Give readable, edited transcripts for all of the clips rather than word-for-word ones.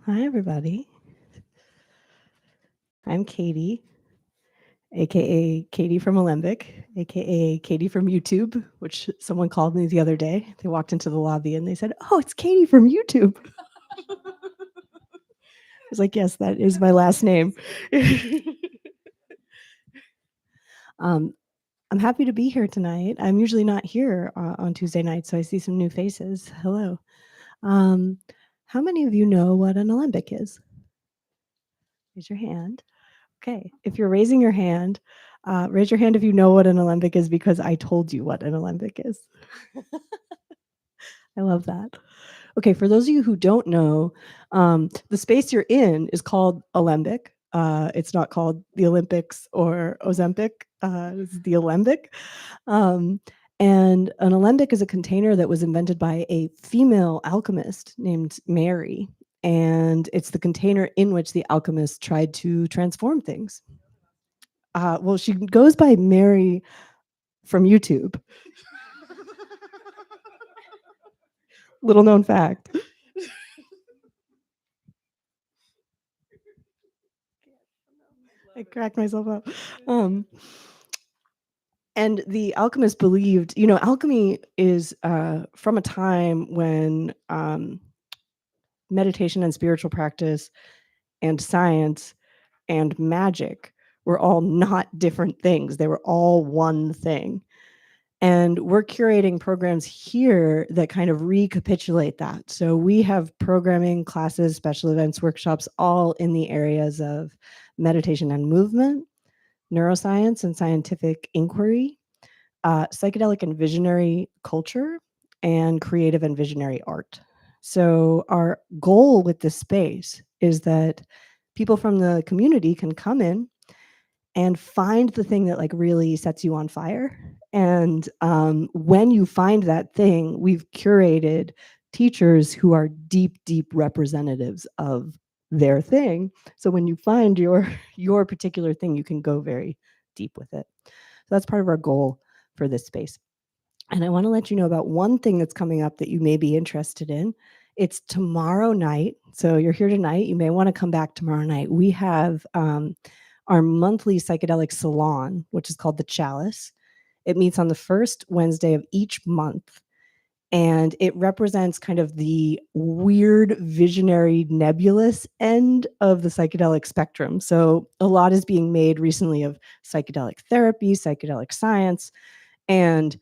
Hi, everybody. I'm Katie, aka Katie from Alembic, aka Katie from YouTube, which someone called me the other day. They walked into the lobby and they said, "Oh, it's Katie from YouTube." I was like, "Yes, that is my last name." I'm happy to be here tonight. I'm usually not here on Tuesday night, so I see some new faces. Hello. How many of you know what an alembic is? Raise your hand. Okay, if you're raising your hand, raise your hand if you know what an alembic is, because I told you what an alembic is. I love that. Okay, for those of you who don't know, the space you're in is called alembic. It's not called the Olympics or Ozempic. This is the alembic. And an alembic is a container that was invented by a female alchemist named Mary. And it's the container in which the alchemist tried to transform things. Well, she goes by Mary from YouTube. Little known fact. I cracked myself up. And the alchemist believed, alchemy is from a time when meditation and spiritual practice and science and magic were all not different things. They were all one thing. And we're curating programs here that kind of recapitulate that. So we have programming, classes, special events, workshops, all in the areas of meditation and movement, neuroscience and scientific inquiry, psychedelic and visionary culture, and creative and visionary art. So our goal with this space is that people from the community can come in and find the thing that really sets you on fire. And when you find that thing, we've curated teachers who are deep, deep representatives of their thing. So when you find your particular thing, you can go very deep with it. So that's part of our goal for this space. And I want to let you know about one thing that's coming up that you may be interested in. It's tomorrow night. So you're here tonight. You may want to come back tomorrow night. We have our monthly psychedelic salon, which is called the Chalice. It meets on the first Wednesday of each month. And it represents kind of the weird, visionary, nebulous end of the psychedelic spectrum. So a lot is being made recently of psychedelic therapy, psychedelic science, and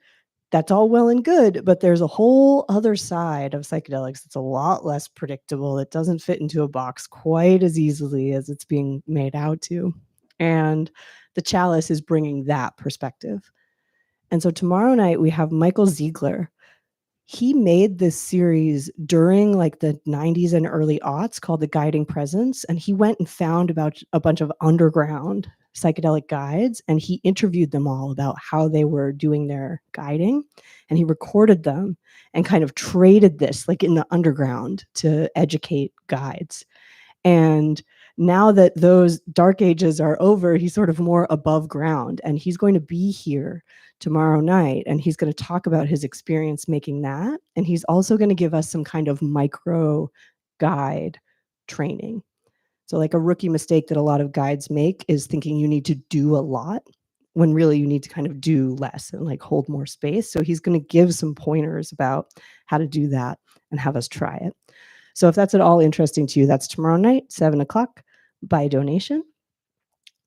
that's all well and good, but there's a whole other side of psychedelics that's a lot less predictable. It doesn't fit into a box quite as easily as it's being made out to. And the Chalice is bringing that perspective. And so tomorrow night we have Michael Ziegler. He made this series during the 90s and early aughts called The Guiding Presence. And he went and found about a bunch of underground psychedelic guides, and he interviewed them all about how they were doing their guiding, and he recorded them and kind of traded this in the underground to educate guides. And now that those dark ages are over, he's sort of more above ground, and he's going to be here tomorrow night, and he's going to talk about his experience making that, and he's also going to give us some kind of micro guide training. So a rookie mistake that a lot of guides make is thinking you need to do a lot when really you need to kind of do less and hold more space. So he's going to give some pointers about how to do that and have us try it. So if that's at all interesting to you, that's tomorrow night, 7:00 by donation.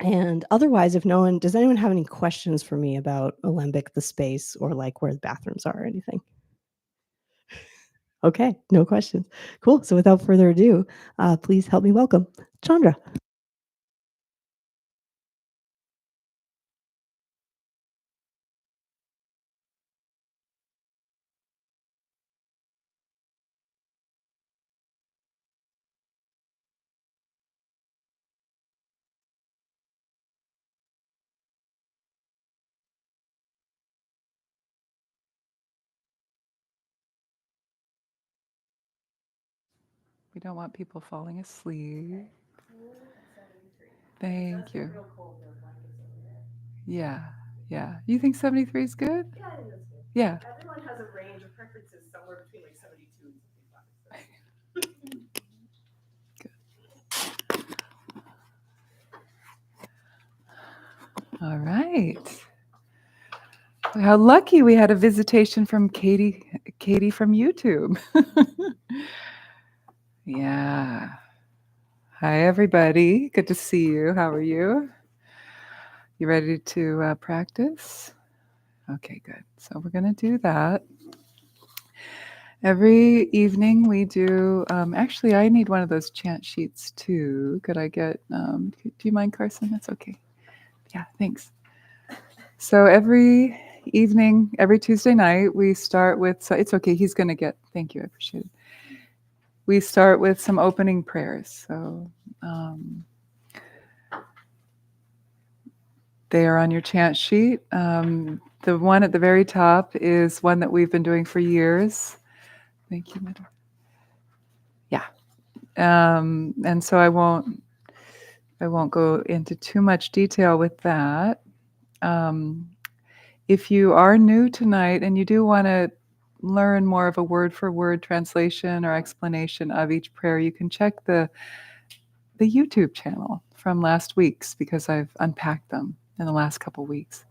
And otherwise, does anyone have any questions for me about Alembic, the space, or where the bathrooms are or anything? Okay, no questions. Cool. So without further ado, please help me welcome Chandra. We don't want people falling asleep. Thank you. Yeah, yeah. You think 73 is good? Yeah, I think that's good. Yeah. Everyone has a range of preferences somewhere between 72 and 75. So. All right. How lucky we had a visitation from Katie from YouTube. Yeah. Hi, everybody. Good to see you. How are you? You ready to practice? Okay, good. So we're going to do that. Every evening we do, actually, I need one of those chant sheets too. Could I get, do you mind, Carson? That's okay. Yeah, thanks. So every evening, every Tuesday night, we start with, so it's okay, he's going to get, thank you, I appreciate it. We start with some opening prayers. So they are on your chant sheet. The one at the very top is one that we've been doing for years. Thank you, Madam. Yeah. And so I won't go into too much detail with that. If you are new tonight and you do want to learn more of a word-for-word translation or explanation of each prayer, you can check the YouTube channel from last week's, because I've unpacked them in the last couple weeks.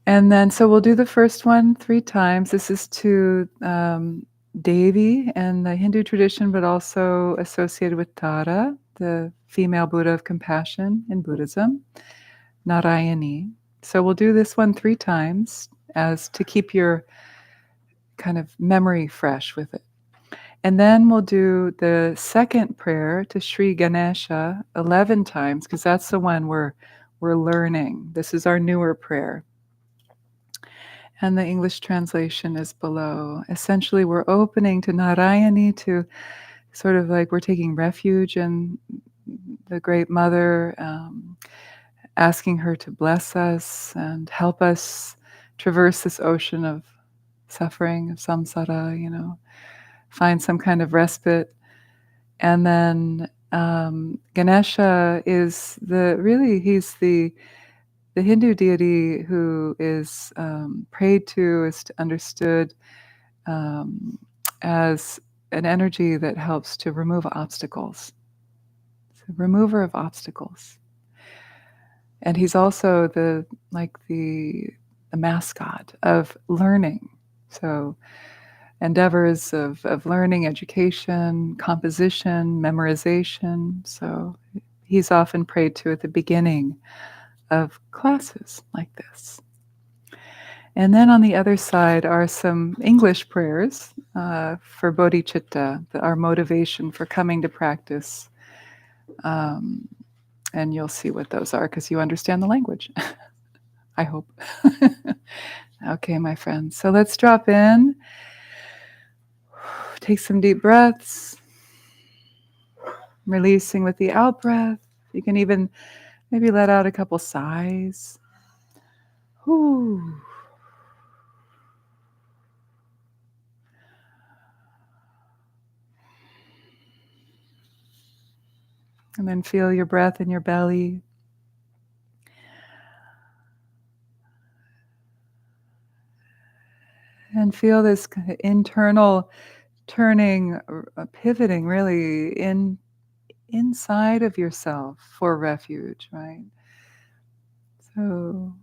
And then, so we'll do the first one 3 times. This is to Devi and the Hindu tradition, but also associated with Tara, the female Buddha of compassion in Buddhism, Narayaṇi. So we'll do this one 3 times as to keep your kind of memory fresh with it. And then we'll do the second prayer to Shri Ganesha 11 times, because that's the one we're learning. This is our newer prayer. And the English translation is below. Essentially, we're opening to Narayaṇi, to sort of like we're taking refuge in the Great Mother, asking her to bless us and help us traverse this ocean of suffering, of samsara, find some kind of respite. And then Ganesha is he's the Hindu deity who is prayed to, is understood as an energy that helps to remove obstacles. It's a remover of obstacles. And he's also the mascot of learning. So endeavors of learning, education, composition, memorization. So he's often prayed to at the beginning of classes like this. And then on the other side are some English prayers for bodhicitta, our motivation for coming to practice. And you'll see what those are because you understand the language. I hope. Okay, my friends. So let's drop in. Take some deep breaths. Releasing with the out breath. You can even maybe let out a couple sighs. Whew. And then feel your breath in your belly. And feel this internal turning, pivoting really inside of yourself for refuge, right? So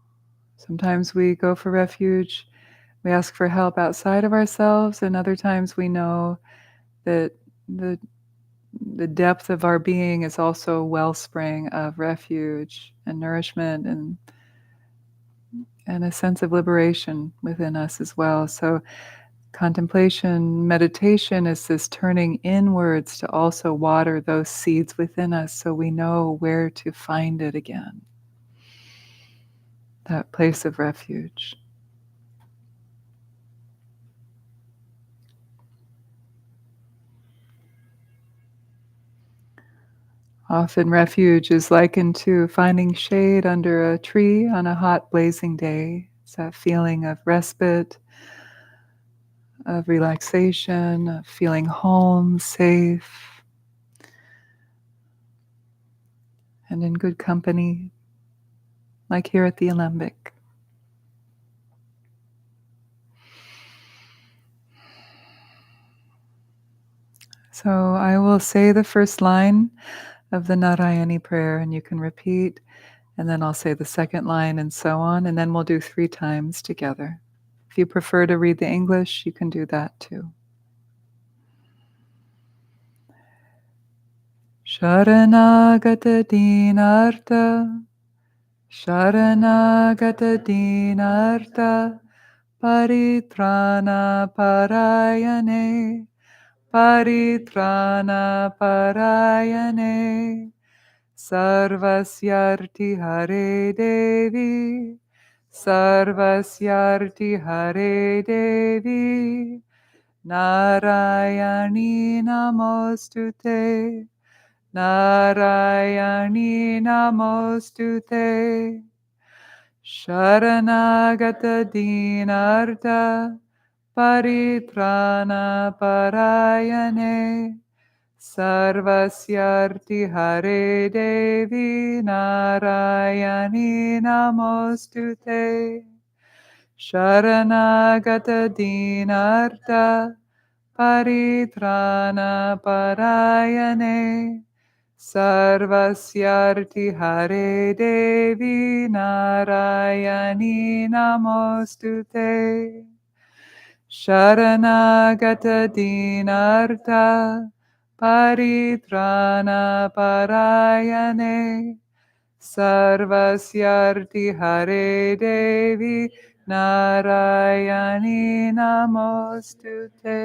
sometimes we go for refuge, we ask for help outside of ourselves, and other times we know that the depth of our being is also a wellspring of refuge and nourishment and a sense of liberation within us as well. So contemplation, meditation is this turning inwards to also water those seeds within us so we know where to find it again. That place of refuge. Often refuge is likened to finding shade under a tree on a hot, blazing day. It's that feeling of respite, of relaxation, of feeling home, safe, and in good company, like here at the Alembic. So I will say the first line of the Narayaṇi prayer, and you can repeat And then I'll say the second line and so on, and then we'll do 3 times together. If you prefer to read the English, you can do that too. Śaraṇāgata dīnārtha, Śaraṇāgata dīnārtha, paritrāṇa parāyaṇe, paritrāṇa parāyaṇe, Sarvasyārti hare Devi, Sarvasyārti hare Devi, Narayaṇi namostute, Narayaṇi namostute, Śaraṇāgata dīnārtha, paritrāṇa parāyaṇe, Sarvasyārti hare Devi, Narayaṇi namostute, Śaraṇāgata dīnārtha, paritrāṇa parāyaṇe, Sarvasyārti hare Devi, Narayaṇi namostute, Śaraṇāgata dīnārtha, paritrāṇa parāyaṇe, Sarvasyārti hare Devi, Narayaṇi namostute.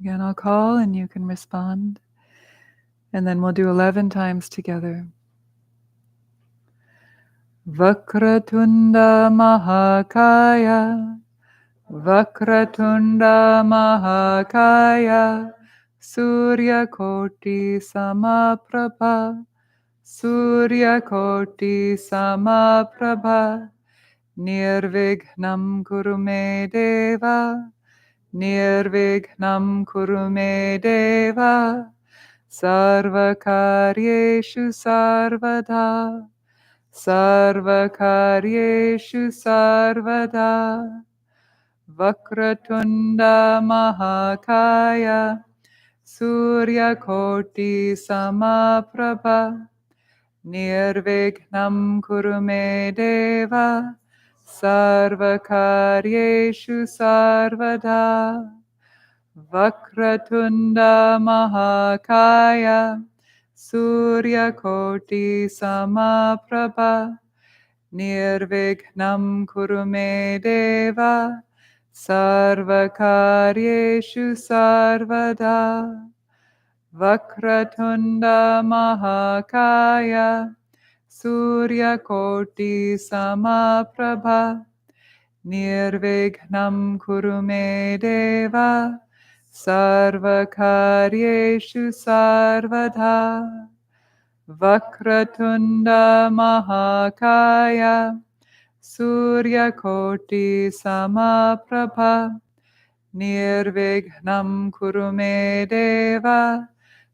Again, I'll call and you can respond. And then we'll do 11 times together. Vakra tuṇḍa mahā kāya, Vakra tuṇḍa mahā kāya, Sūrya koṭi samaprabha, Sūrya koṭi samaprabha, Nirvighnam kuru me deva, Nirvighnam kuru me deva, Sarvakaryeshu sarvada, Sarvakaryeshu sarvada, Vakra tuṇḍa mahā kāya, Sūrya koṭi samaprabha, Nirvighnam kuru me deva, Sarvakaryeshu sarvada, Vakra tuṇḍa mahā kāya, Sūrya koṭi samaprabha, Nirvighnam kuru me deva, Sarvakaryeshu sarvada, Vakra tuṇḍa mahā kāya, Sūrya koṭi samaprabha, Nirvighnam kuru me deva, Sarvakaryeshu sarvada, Vakra tuṇḍa mahā kāya, Sūrya koṭi samaprabha, Nirvighnam kuru me deva,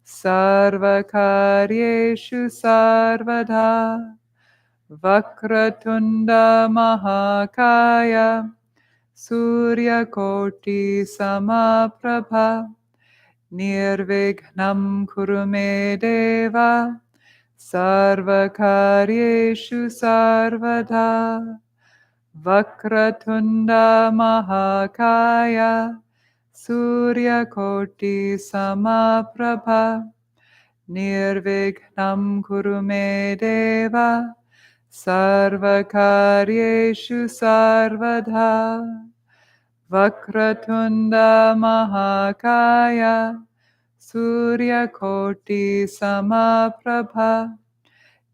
Sarvakaryeshu sarvada, Vakra tuṇḍa mahā kāya, Sūrya koṭi samaprabha, Nirvighnam kuru me deva, Sarvakaryeshu sarvada, Vakra tuṇḍa mahā kāya, Sūrya koṭi samaprabha, Nirvighnam kuru me deva, Sarvakaryeshu sarvada, Vakra tuṇḍa mahā kāya, Sūrya koṭi samaprabha,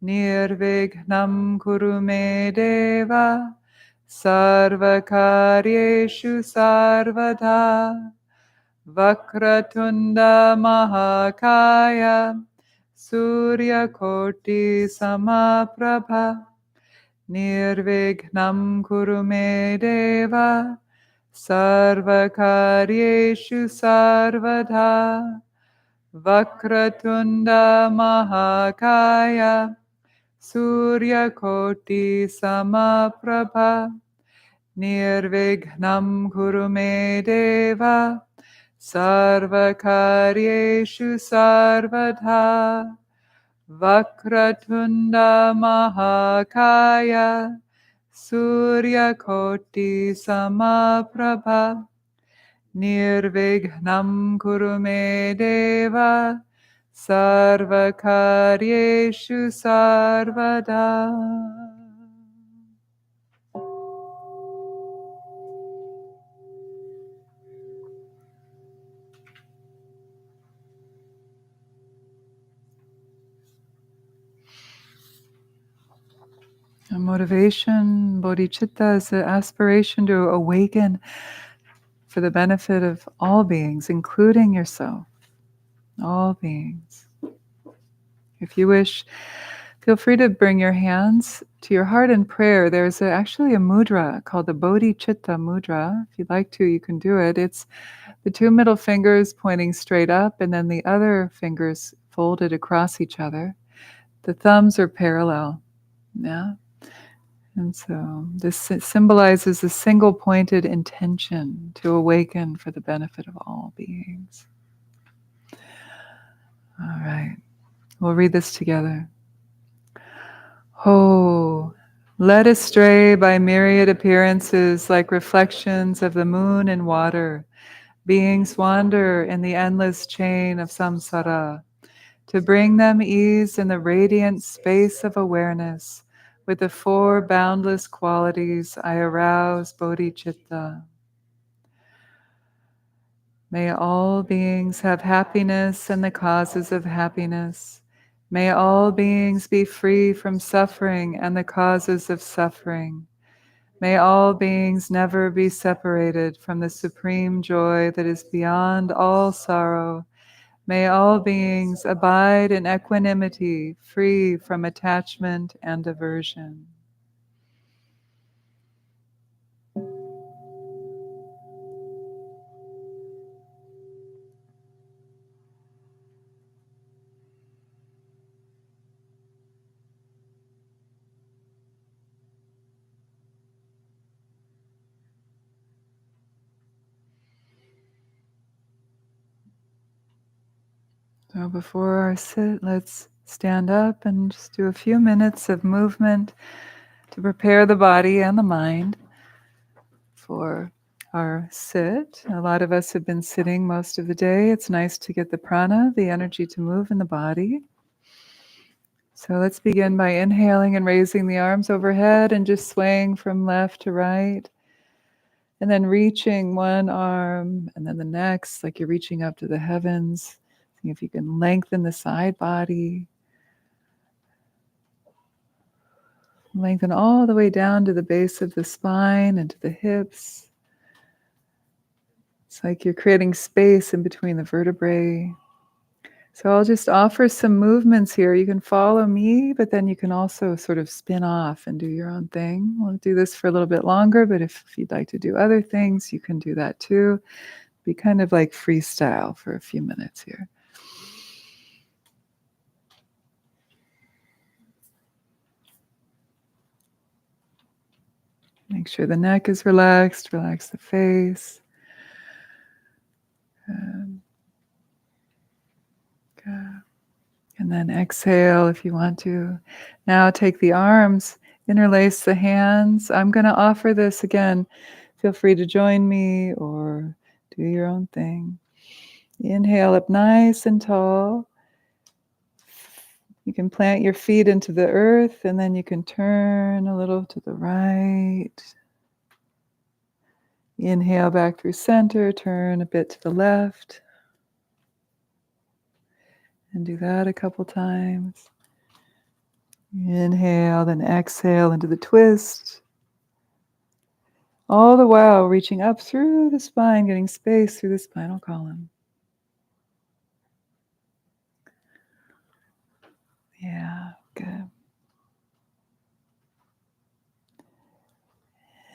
Nirvighnam kuru me deva, Sarvakaryeshu sarvada, Vakra tuṇḍa mahā kāya, Sūrya koṭi samaprabha, Nirvighnam kuru me deva, Sarvakaryeshu sarvada. Vakra tuṇḍa mahā kāya. Sūrya koṭi samaprabha. Nirvighnam kuru me deva. Sarvakaryeshu sarvada. Vakra tuṇḍa mahā kāya. Sūrya koṭi samaprabha. Nirvighnam kuru me deva. Sarvakaryeshu sarvada. A motivation, bodhicitta, is the aspiration to awaken for the benefit of all beings, including yourself. All beings. If you wish, feel free to bring your hands to your heart in prayer. There's actually a mudra called the bodhicitta mudra. If you'd like to, you can do it. It's the two middle fingers pointing straight up and then the other fingers folded across each other. The thumbs are parallel. Yeah. And so this symbolizes a single pointed intention to awaken for the benefit of all beings. All right. We'll read this together. Ho, led astray by myriad appearances like reflections of the moon in water, beings wander in the endless chain of samsara. To bring them ease in the radiant space of awareness, with the four boundless qualities I arouse bodhicitta. May all beings have happiness and the causes of happiness. May all beings be free from suffering and the causes of suffering. May all beings never be separated from the supreme joy that is beyond all sorrow. May all beings abide in equanimity, free from attachment and aversion. So before our sit, let's stand up and just do a few minutes of movement to prepare the body and the mind for our sit. A lot of us have been sitting most of the day. It's nice to get the prana, the energy to move in the body. So let's begin by inhaling and raising the arms overhead and just swaying from left to right. And then reaching one arm and then the next, like you're reaching up to the heavens. See if you can lengthen the side body. Lengthen all the way down to the base of the spine and to the hips. It's like you're creating space in between the vertebrae. So I'll just offer some movements here. You can follow me, but then you can also sort of spin off and do your own thing. We'll do this for a little bit longer, but if you'd like to do other things, you can do that too. Be kind of like freestyle for a few minutes here. Make sure the neck is relaxed. Relax the face. Good. And then exhale if you want to. Now take the arms, interlace the hands. I'm going to offer this again. Feel free to join me or do your own thing. Inhale up nice and tall. You can plant your feet into the earth and then you can turn a little to the right. Inhale back through center, turn a bit to the left. And do that a couple times. Inhale, then exhale into the twist. All the while reaching up through the spine, getting space through the spinal column. Yeah, good.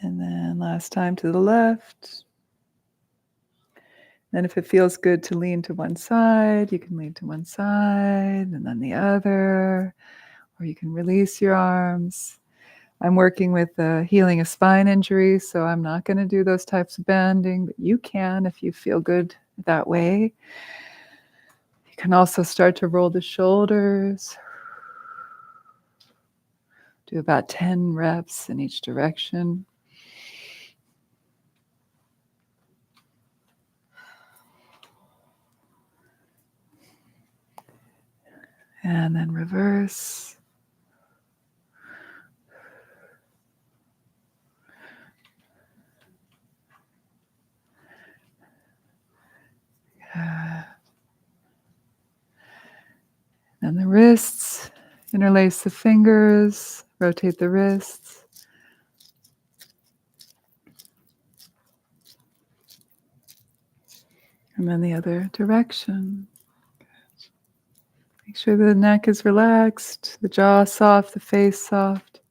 And then last time to the left. Then if it feels good to lean to one side, you can lean to one side and then the other, or you can release your arms. I'm working with healing a spine injury, so I'm not going to do those types of bending, but you can if you feel good that way. You can also start to roll the shoulders. Do about 10 reps in each direction. And then reverse. And the wrists, interlace the fingers, rotate the wrists. And then the other direction. Make sure the neck is relaxed, the jaw soft, the face soft.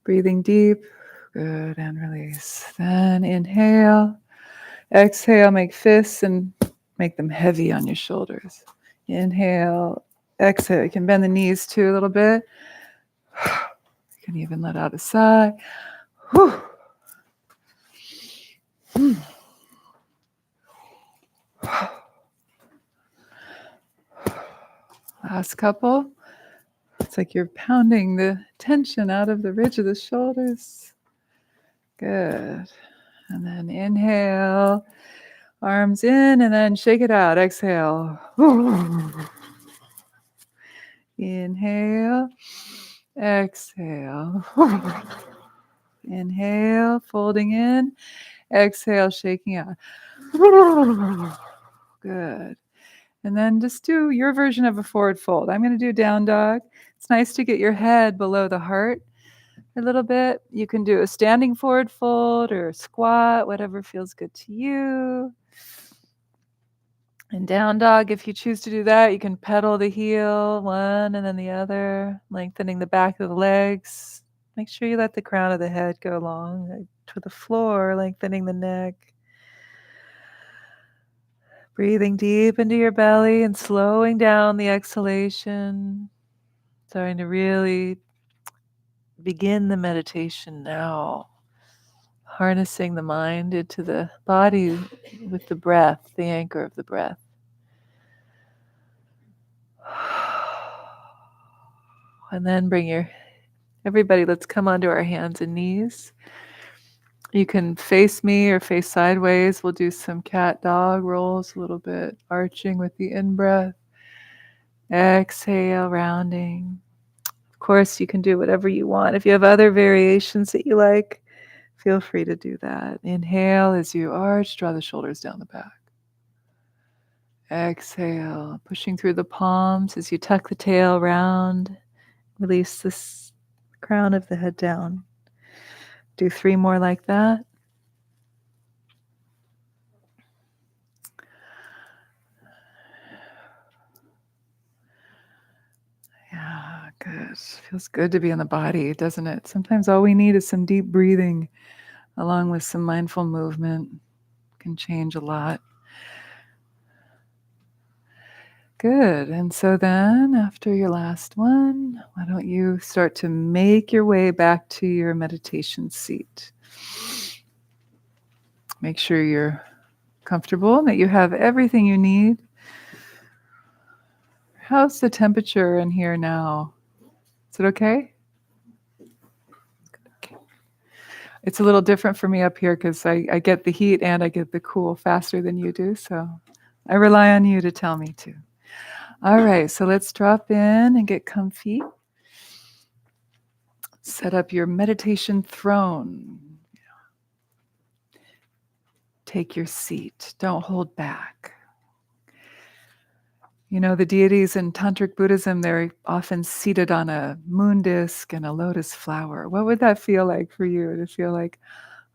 Breathing deep. Good, and release. Then inhale. Exhale, make fists and make them heavy on your shoulders. Inhale, exhale. You can bend the knees too a little bit. You can even let out a sigh. Whew. Last couple. It's like you're pounding the tension out of the ridge of the shoulders. Good. And then inhale, arms in, and then shake it out. Exhale. Inhale, exhale. Inhale, folding in. Exhale, shaking out. Good. And then just do your version of a forward fold. I'm going to do down dog. It's nice to get your head below the heart a little bit. You can do a standing forward fold or a squat, whatever feels good to you. And down dog, if you choose to do that, you can pedal the heel, one and then the other, lengthening the back of the legs. Make sure you let the crown of the head go long to the floor, lengthening the neck. Breathing deep into your belly and slowing down the exhalation. Starting to really begin the meditation now. Harnessing the mind into the body with the breath, the anchor of the breath. And then everybody, let's come onto our hands and knees. You can face me or face sideways. We'll do some cat dog rolls, a little bit arching with the in-breath. Exhale, rounding. Of course, you can do whatever you want. If you have other variations that you like, feel free to do that. Inhale as you arch, draw the shoulders down the back. Exhale, pushing through the palms as you tuck the tail round. Release this crown of the head down. Do 3 more like that. Yeah, good. Feels good to be in the body, doesn't it? Sometimes all we need is some deep breathing along with some mindful movement. Can change a lot. Good. And so then after your last one, why don't you start to make your way back to your meditation seat. Make sure you're comfortable and that you have everything you need. How's the temperature in here now? Is it okay? Okay. It's a little different for me up here because I get the heat and I get the cool faster than you do. So I rely on you to tell me too. All right, so let's drop in and get comfy. Set up your meditation throne. Take your seat. Don't hold back. You know, the deities in Tantric Buddhism, they're often seated on a moon disk and a lotus flower. What would that feel like for you? To feel like,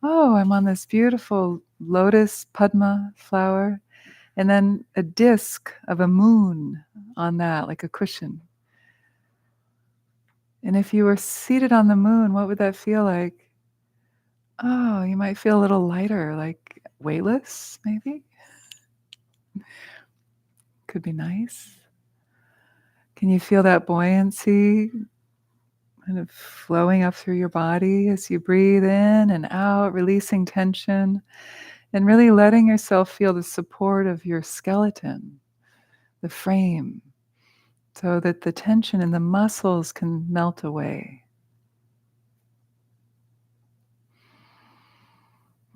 oh, I'm on this beautiful lotus Padma flower, and then a disk of a moon on that, like a cushion. And if you were seated on the moon, what would that feel like? Oh, you might feel a little lighter, like weightless, maybe. Could be nice. Can you feel that buoyancy kind of flowing up through your body as you breathe in and out, releasing tension, and really letting yourself feel the support of your skeleton, the frame, so that the tension in the muscles can melt away.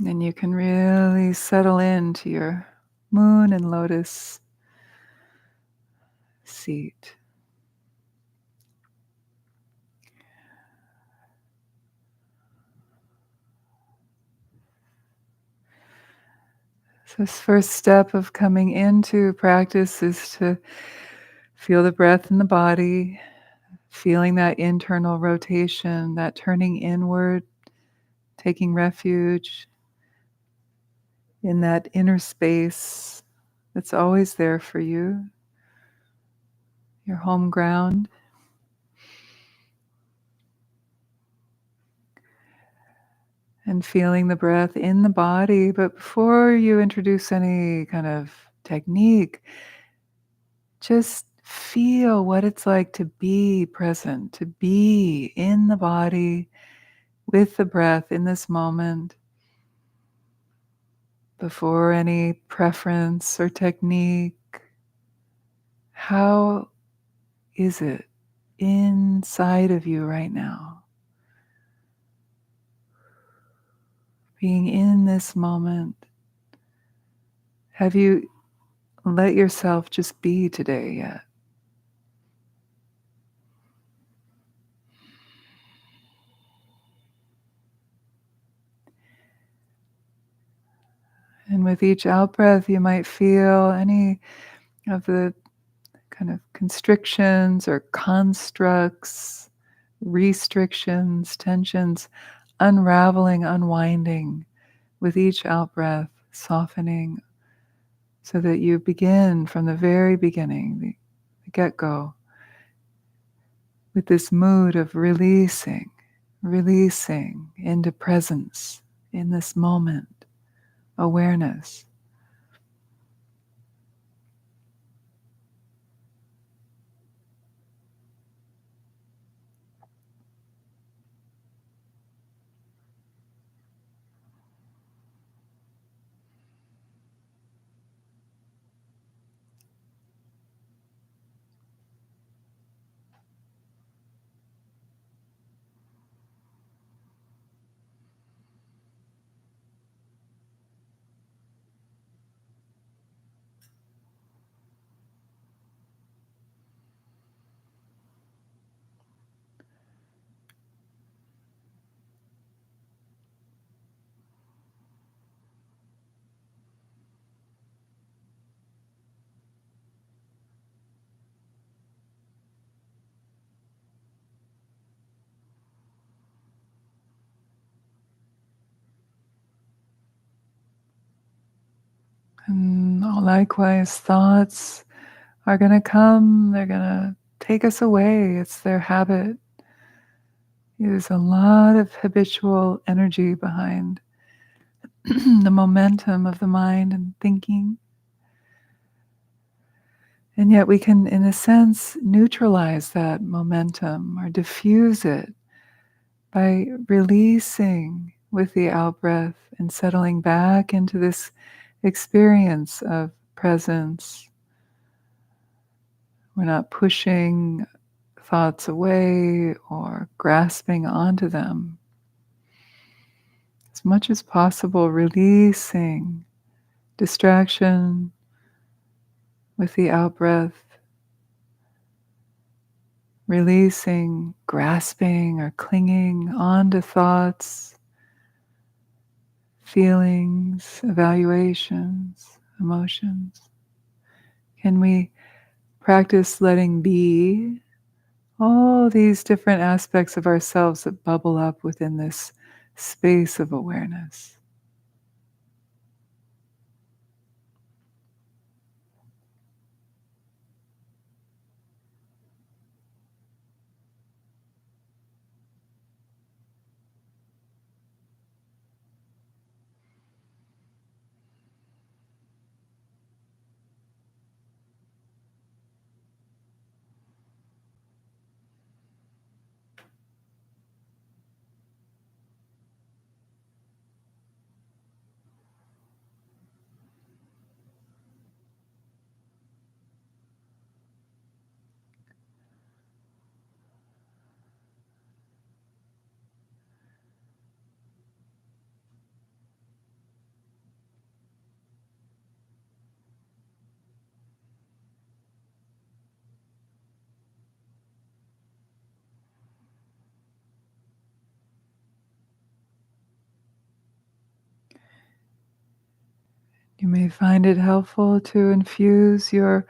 And you can really settle into your moon and lotus seat. So this first step of coming into practice is to feel the breath in the body, feeling that internal rotation, that turning inward, taking refuge in that inner space that's always there for you, your home ground. And feeling the breath in the body. But before you introduce any kind of technique, just feel what it's like to be present, to be in the body with the breath in this moment before any preference or technique. How is it inside of you right now? Being in this moment. Have you let yourself just be today yet? And with each out breath, you might feel any of the kind of constrictions or constructs, restrictions, tensions, unraveling, unwinding with each out breath, softening, so that you begin from the very beginning, the get-go, with this mood of releasing into presence in this moment, awareness. And likewise, thoughts are going to come, they're going to take us away. It's their habit. There's a lot of habitual energy behind the momentum of the mind and thinking. And yet we can, in a sense, neutralize that momentum or diffuse it by releasing with the out-breath and settling back into this experience of presence. We're not pushing thoughts away or grasping onto them. As much as possible, releasing distraction with the out-breath, releasing grasping or clinging onto thoughts, feelings, evaluations, emotions. Can we practice letting be all these different aspects of ourselves that bubble up within this space of awareness? You may find it helpful to infuse your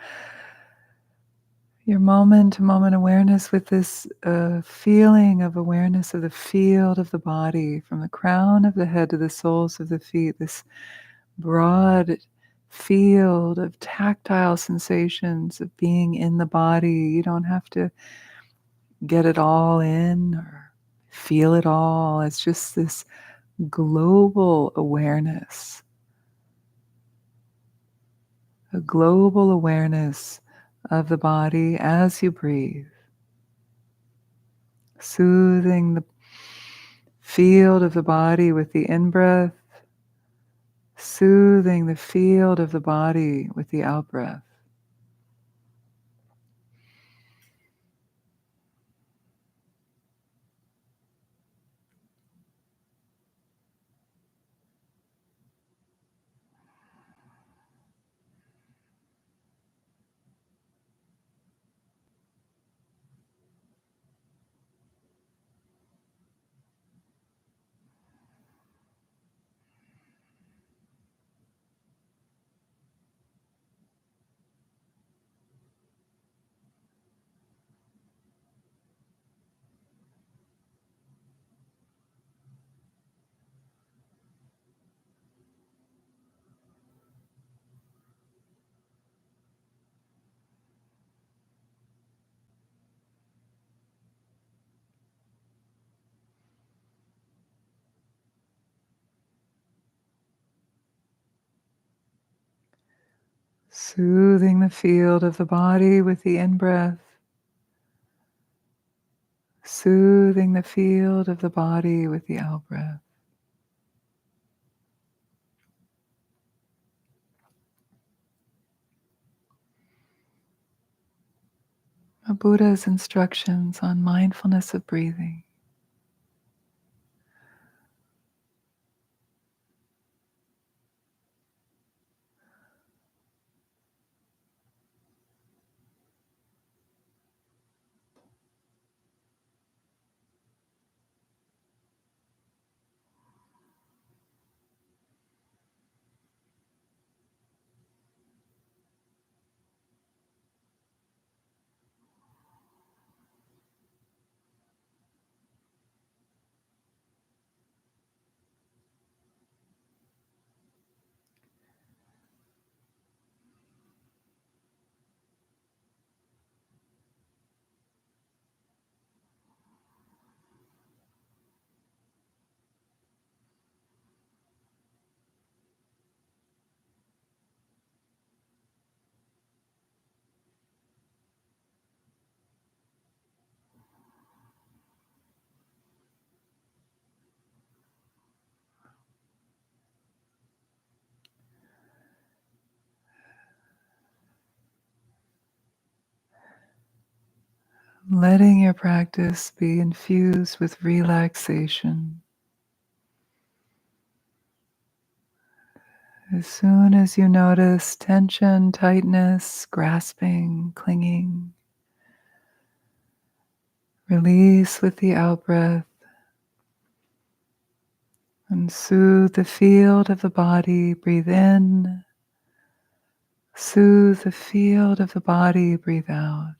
moment-to-moment awareness with this feeling of awareness of the field of the body, from the crown of the head to the soles of the feet, this broad field of tactile sensations of being in the body. You don't have to get it all in or feel it all. It's just this global awareness, a global awareness of the body as you breathe, soothing the field of the body with the in-breath, soothing the field of the body with the out-breath. Soothing the field of the body with the in-breath, soothing the field of the body with the out-breath. A Buddha's instructions on mindfulness of breathing. Letting your practice be infused with relaxation. As soon as you notice tension, tightness, grasping, clinging, release with the out-breath and soothe the field of the body. Breathe in, soothe the field of the body. Breathe out.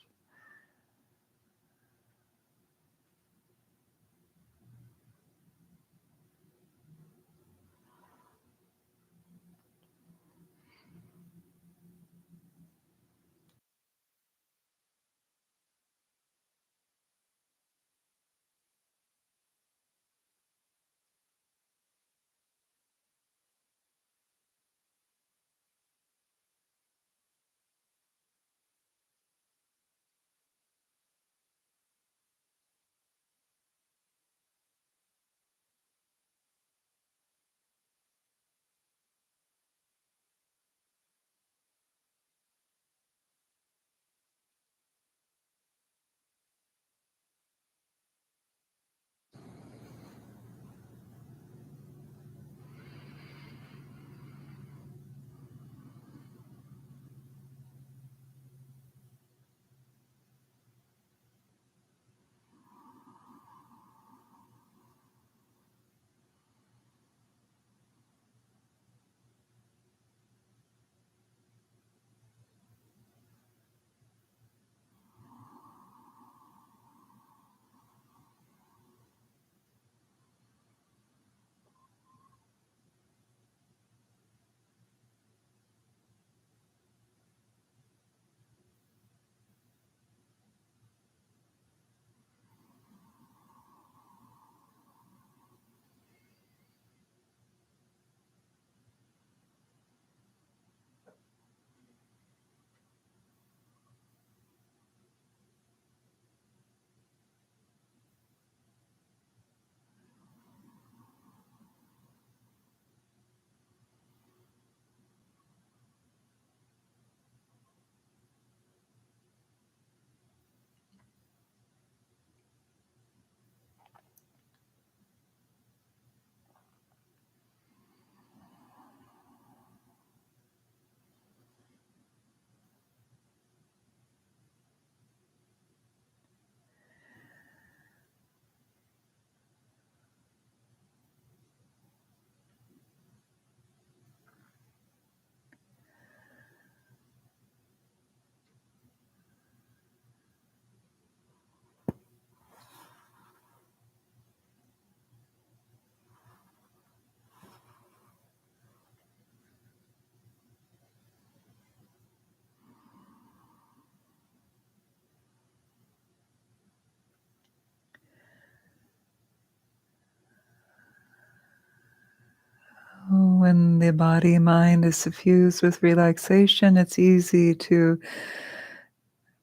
When the body mind is suffused with relaxation, it's easy to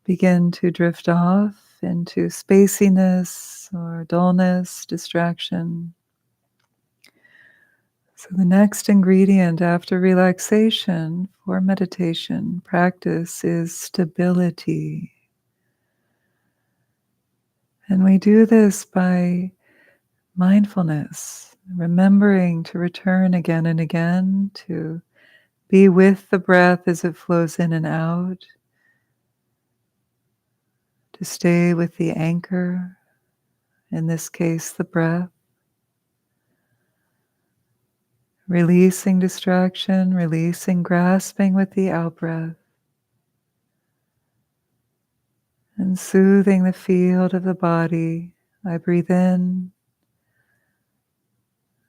begin to drift off into spaciness or dullness, distraction. So the next ingredient after relaxation for meditation practice is stability. And we do this by mindfulness, remembering to return again and again, to be with the breath as it flows in and out, to stay with the anchor, in this case, the breath. Releasing distraction, releasing grasping with the out-breath, and soothing the field of the body. I breathe in,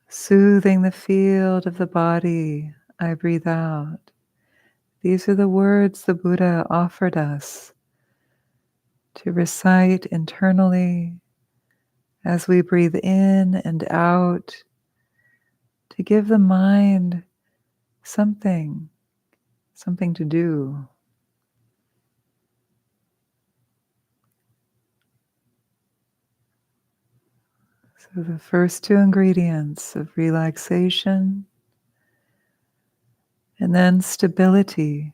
soothing the field of the body. I breathe out. These are the words the Buddha offered us to recite internally as we breathe in and out, to give the mind something to do. So the first two ingredients of relaxation and then stability,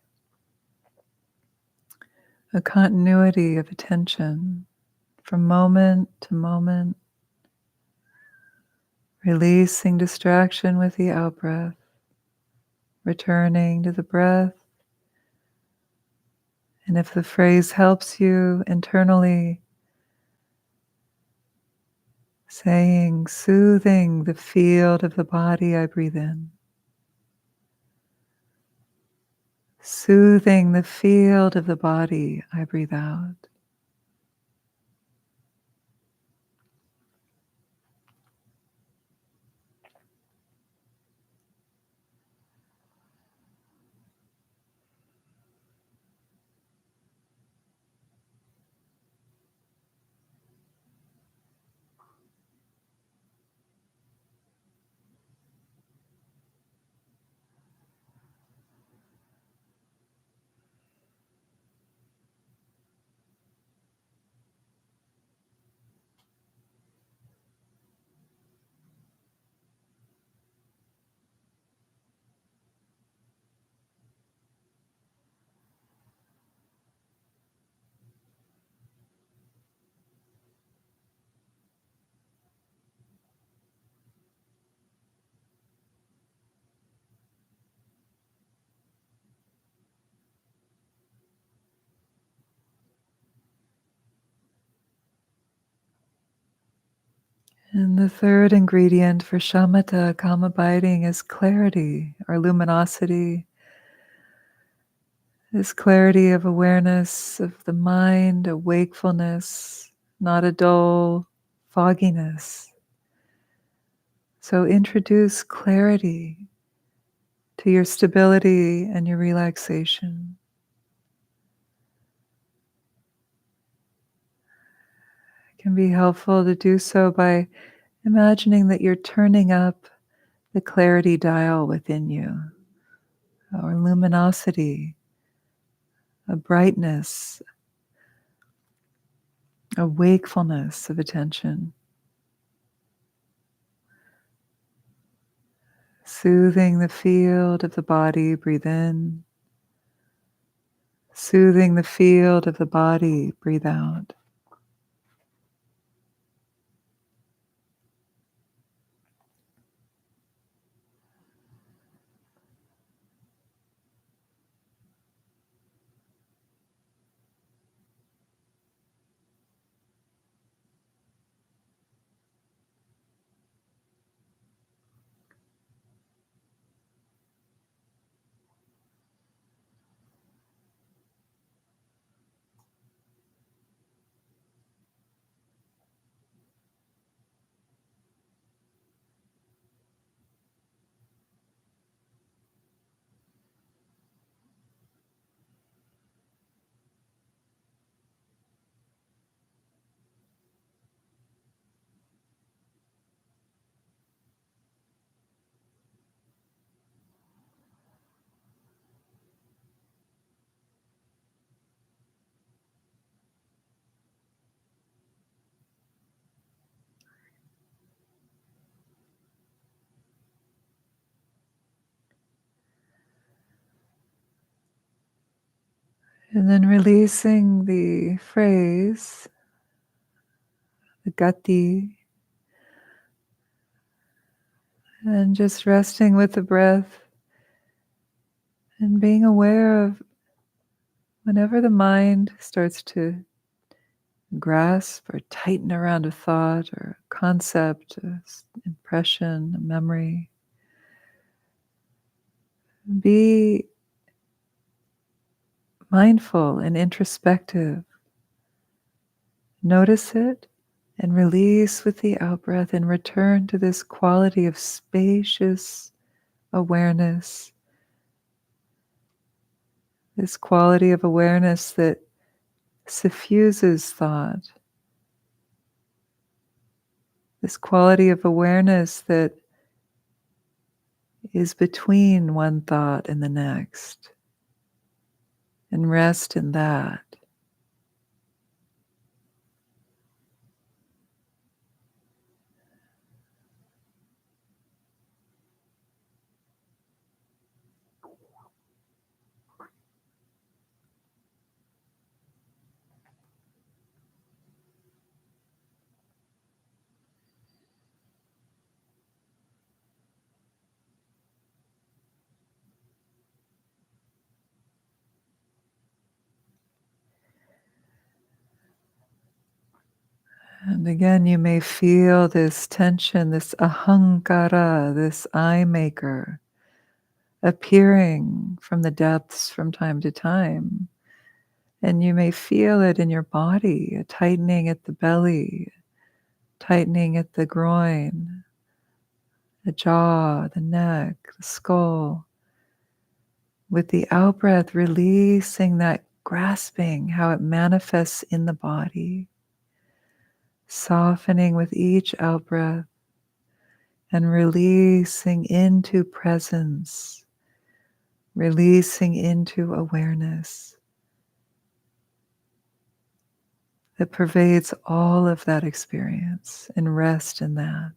a continuity of attention from moment to moment, releasing distraction with the out-breath, returning to the breath. And if the phrase helps you internally, saying, soothing the field of the body, I breathe in. Soothing the field of the body, I breathe out. And the third ingredient for shamatha, calm abiding, is clarity or luminosity. This clarity of awareness of the mind, a wakefulness, not a dull fogginess. So introduce clarity to your stability and your relaxation. It can be helpful to do so by imagining that you're turning up the clarity dial within you, or luminosity, a brightness, a wakefulness of attention. Soothing the field of the body, breathe in. Soothing the field of the body, breathe out. And then releasing the phrase, the gati, and just resting with the breath and being aware of whenever the mind starts to grasp or tighten around a thought or a concept, an impression, a memory. Be mindful and introspective. Notice it and release with the out-breath and return to this quality of spacious awareness, this quality of awareness that suffuses thought, this quality of awareness that is between one thought and the next, and rest in that. And again, you may feel this tension, this ahankara, this I maker, appearing from the depths from time to time. And you may feel it in your body, a tightening at the belly, tightening at the groin, the jaw, the neck, the skull. With the out-breath, releasing that grasping, how it manifests in the body. Softening with each out-breath and releasing into presence, releasing into awareness that pervades all of that experience, and rest in that.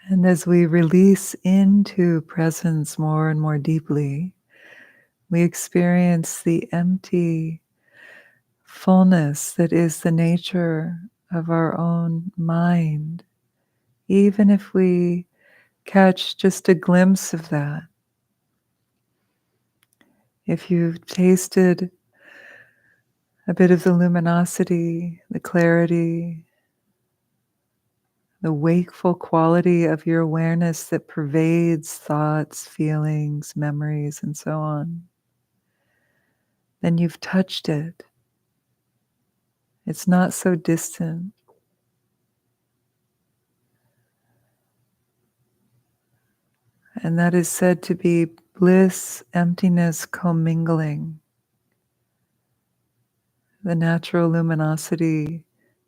And as we release into presence more and more deeply, we experience the empty fullness that is the nature of our own mind. Even if we catch just a glimpse of that, If you've tasted a bit of the luminosity, the clarity, the wakeful quality of your awareness that pervades thoughts, feelings, memories, and so on, then you've touched it. It's not so distant. And that is said to be bliss, emptiness, commingling. The natural luminosity,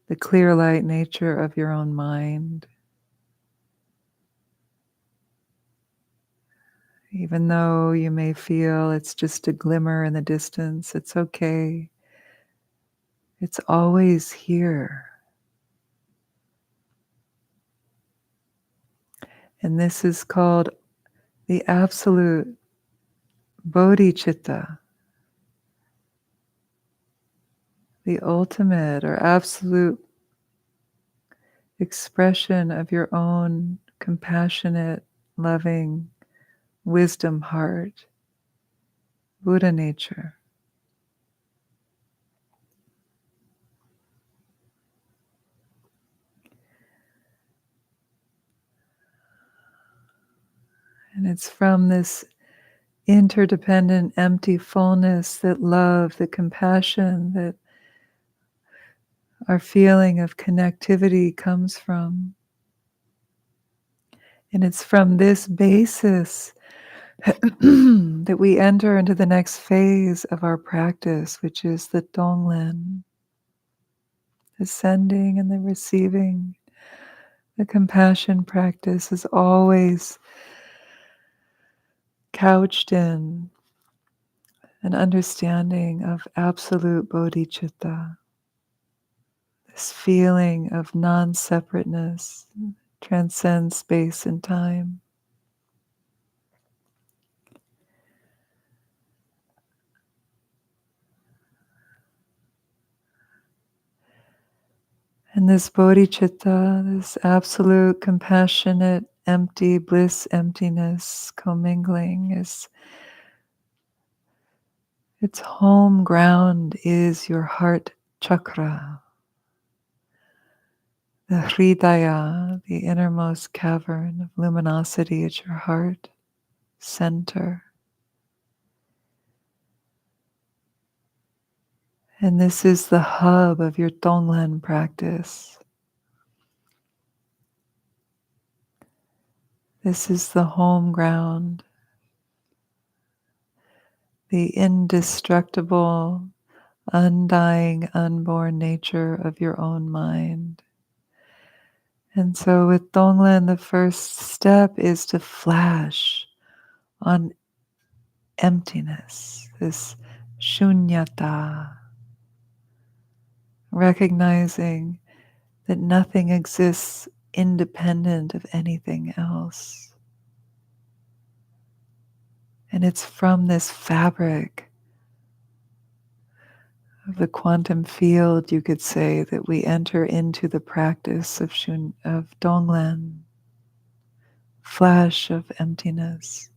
the clear light nature of your own mind. Even though you may feel it's just a glimmer in the distance, it's okay. It's always here. And this is called the absolute bodhicitta, the ultimate or absolute expression of your own compassionate, loving, wisdom heart, Buddha nature. And it's from this interdependent, empty fullness that love, that compassion, that our feeling of connectivity comes from. And it's from this basis that we enter into the next phase of our practice, which is the Tonglen, the sending and the receiving. The compassion practice is always couched in an understanding of absolute bodhicitta, this feeling of non-separateness, transcends space and time. And this bodhicitta, this absolute, compassionate, empty, bliss, emptiness, commingling, is its home ground is your heart chakra, the hridaya, the innermost cavern of luminosity at your heart center. And this is the hub of your Tonglen practice. This is the home ground, the indestructible, undying, unborn nature of your own mind. And so with Tonglen, the first step is to flash on emptiness, this shunyata, recognizing that nothing exists independent of anything else. And it's from this fabric of the quantum field, you could say, that we enter into the practice of Tonglen, flash of emptiness,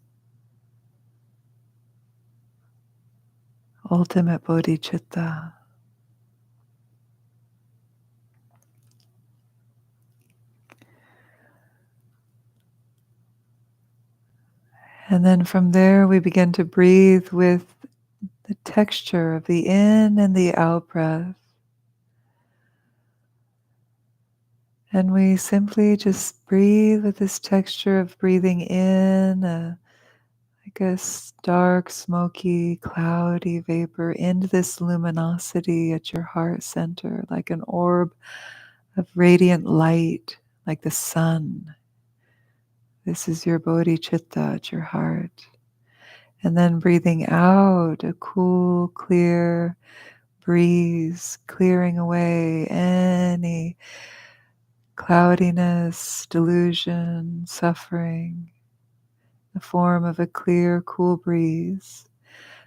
ultimate bodhicitta. And then from there, we begin to breathe with the texture of the in and the out breath. And we simply just breathe with this texture of breathing in, like a dark, smoky, cloudy vapor into this luminosity at your heart center, like an orb of radiant light, like the sun. This is your bodhicitta at your heart. And then breathing out, a cool, clear breeze, clearing away any cloudiness, delusion, suffering, the form of a clear, cool breeze.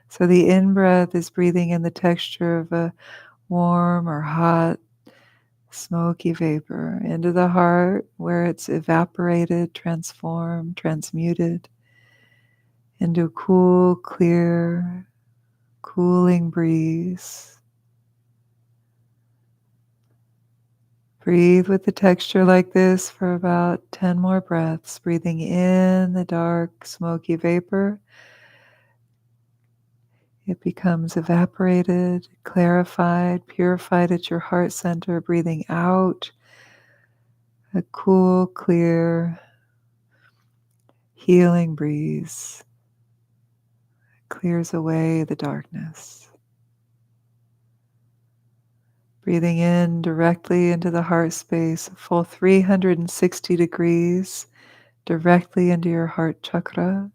So the in-breath is breathing in the texture of a warm or hot, smoky vapor into the heart where it's evaporated, transformed, transmuted into a cool, clear, cooling breeze. Breathe with the texture like this for about 10 more breaths, breathing in the dark, smoky vapor. It becomes evaporated, clarified, purified at your heart center, breathing out a cool, clear, healing breeze. Clears away the darkness. Breathing in directly into the heart space, a full 360 degrees, directly into your heart chakra.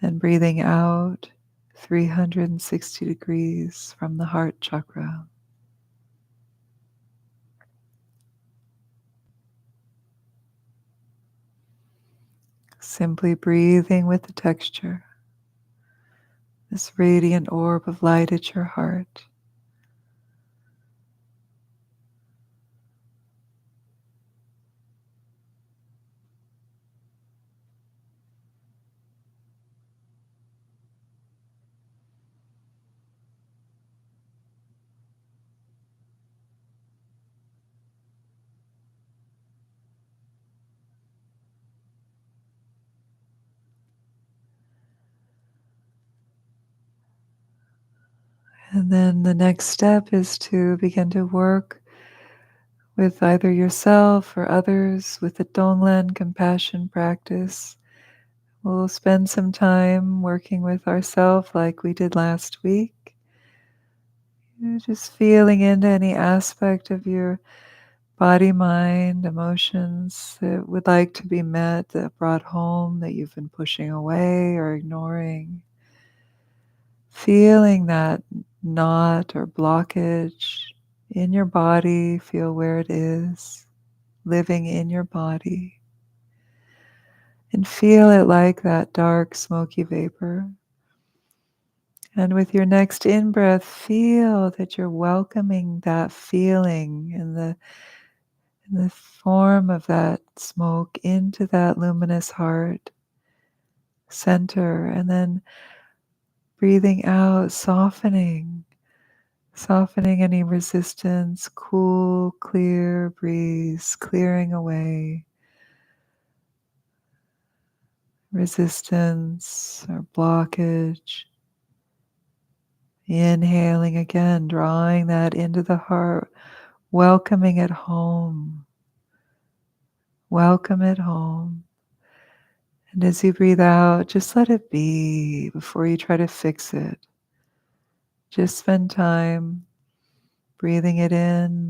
And breathing out 360 degrees from the heart chakra. Simply breathing with the texture, this radiant orb of light at your heart. And then the next step is to begin to work with either yourself or others with the Tonglen compassion practice. We'll spend some time working with ourselves like we did last week. You're just feeling into any aspect of your body, mind, emotions that would like to be met, that brought home, that you've been pushing away or ignoring. Feeling that knot or blockage in your body, feel where it is, living in your body. And feel it like that dark, smoky vapor. And with your next in-breath, feel that you're welcoming that feeling in the form of that smoke into that luminous heart center. And then breathing out, softening any resistance, cool, clear breeze, clearing away resistance or blockage. Inhaling again, drawing that into the heart, welcoming it home. Welcome it home. And as you breathe out, just let it be before you try to fix it. Just spend time breathing it in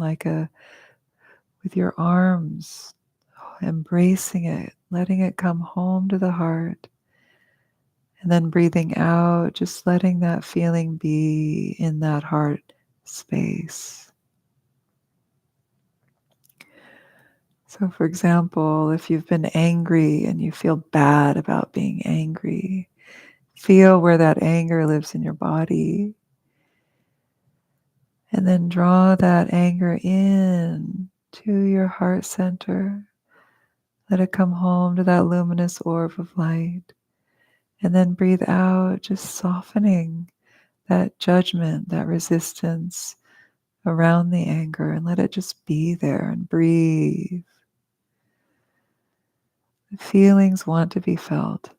with your arms, embracing it, letting it come home to the heart. And then breathing out, just letting that feeling be in that heart space. So, for example, if you've been angry and you feel bad about being angry, feel where that anger lives in your body. And then draw that anger in to your heart center. Let it come home to that luminous orb of light. And then breathe out, just softening that judgment, that resistance around the anger, and let it just be there and breathe. The feelings want to be felt.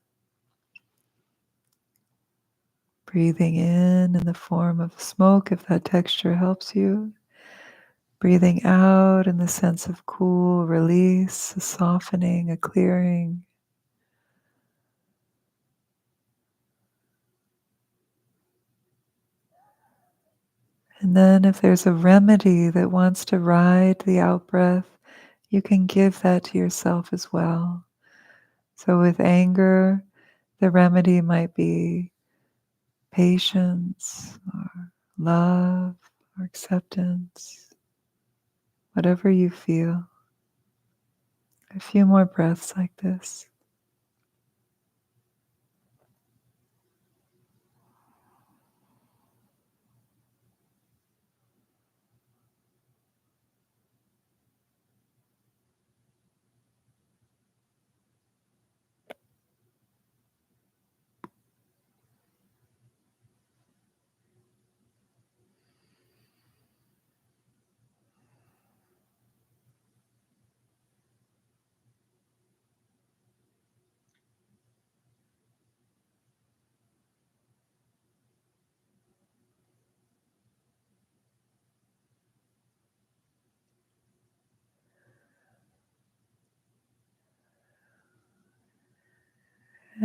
Breathing in the form of smoke, if that texture helps you. Breathing out in the sense of cool release, a softening, a clearing. And then if there's a remedy that wants to ride the out-breath, you can give that to yourself as well. So with anger, the remedy might be patience or love or acceptance, whatever you feel. A few more breaths like this.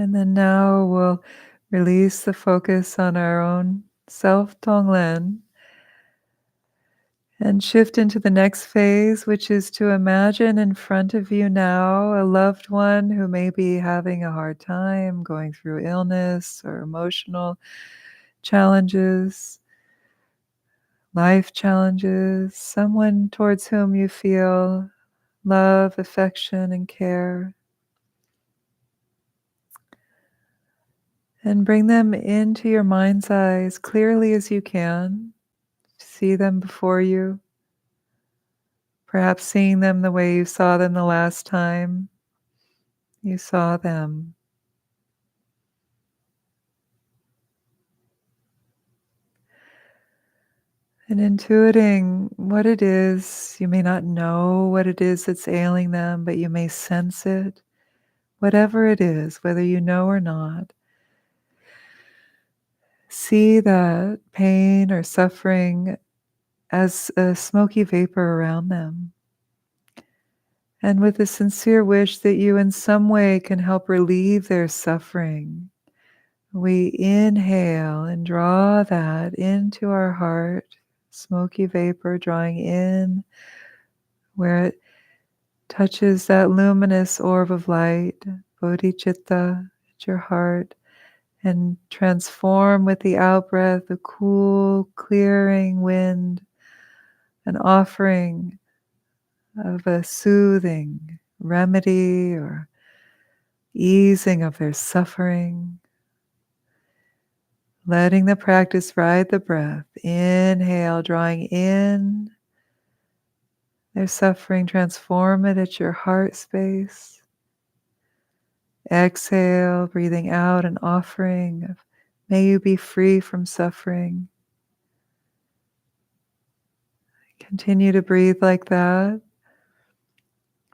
And then now we'll release the focus on our own self, Tonglen, and shift into the next phase, which is to imagine in front of you now a loved one who may be having a hard time, going through illness or emotional challenges, life challenges, someone towards whom you feel love, affection, and care. And bring them into your mind's eye as clearly as you can. See them before you, perhaps seeing them the way you saw them the last time you saw them. And intuiting what it is. You may not know what it is that's ailing them, but you may sense it. Whatever it is, whether you know or not, see that pain or suffering as a smoky vapor around them. And with a sincere wish that you in some way can help relieve their suffering, we inhale and draw that into our heart, smoky vapor drawing in where it touches that luminous orb of light, bodhicitta, at your heart, and transform with the out-breath the cool, clearing wind, an offering of a soothing remedy or easing of their suffering. Letting the practice ride the breath. Inhale, drawing in their suffering, transform it at your heart space. Exhale, breathing out an offering of may you be free from suffering. Continue to breathe like that,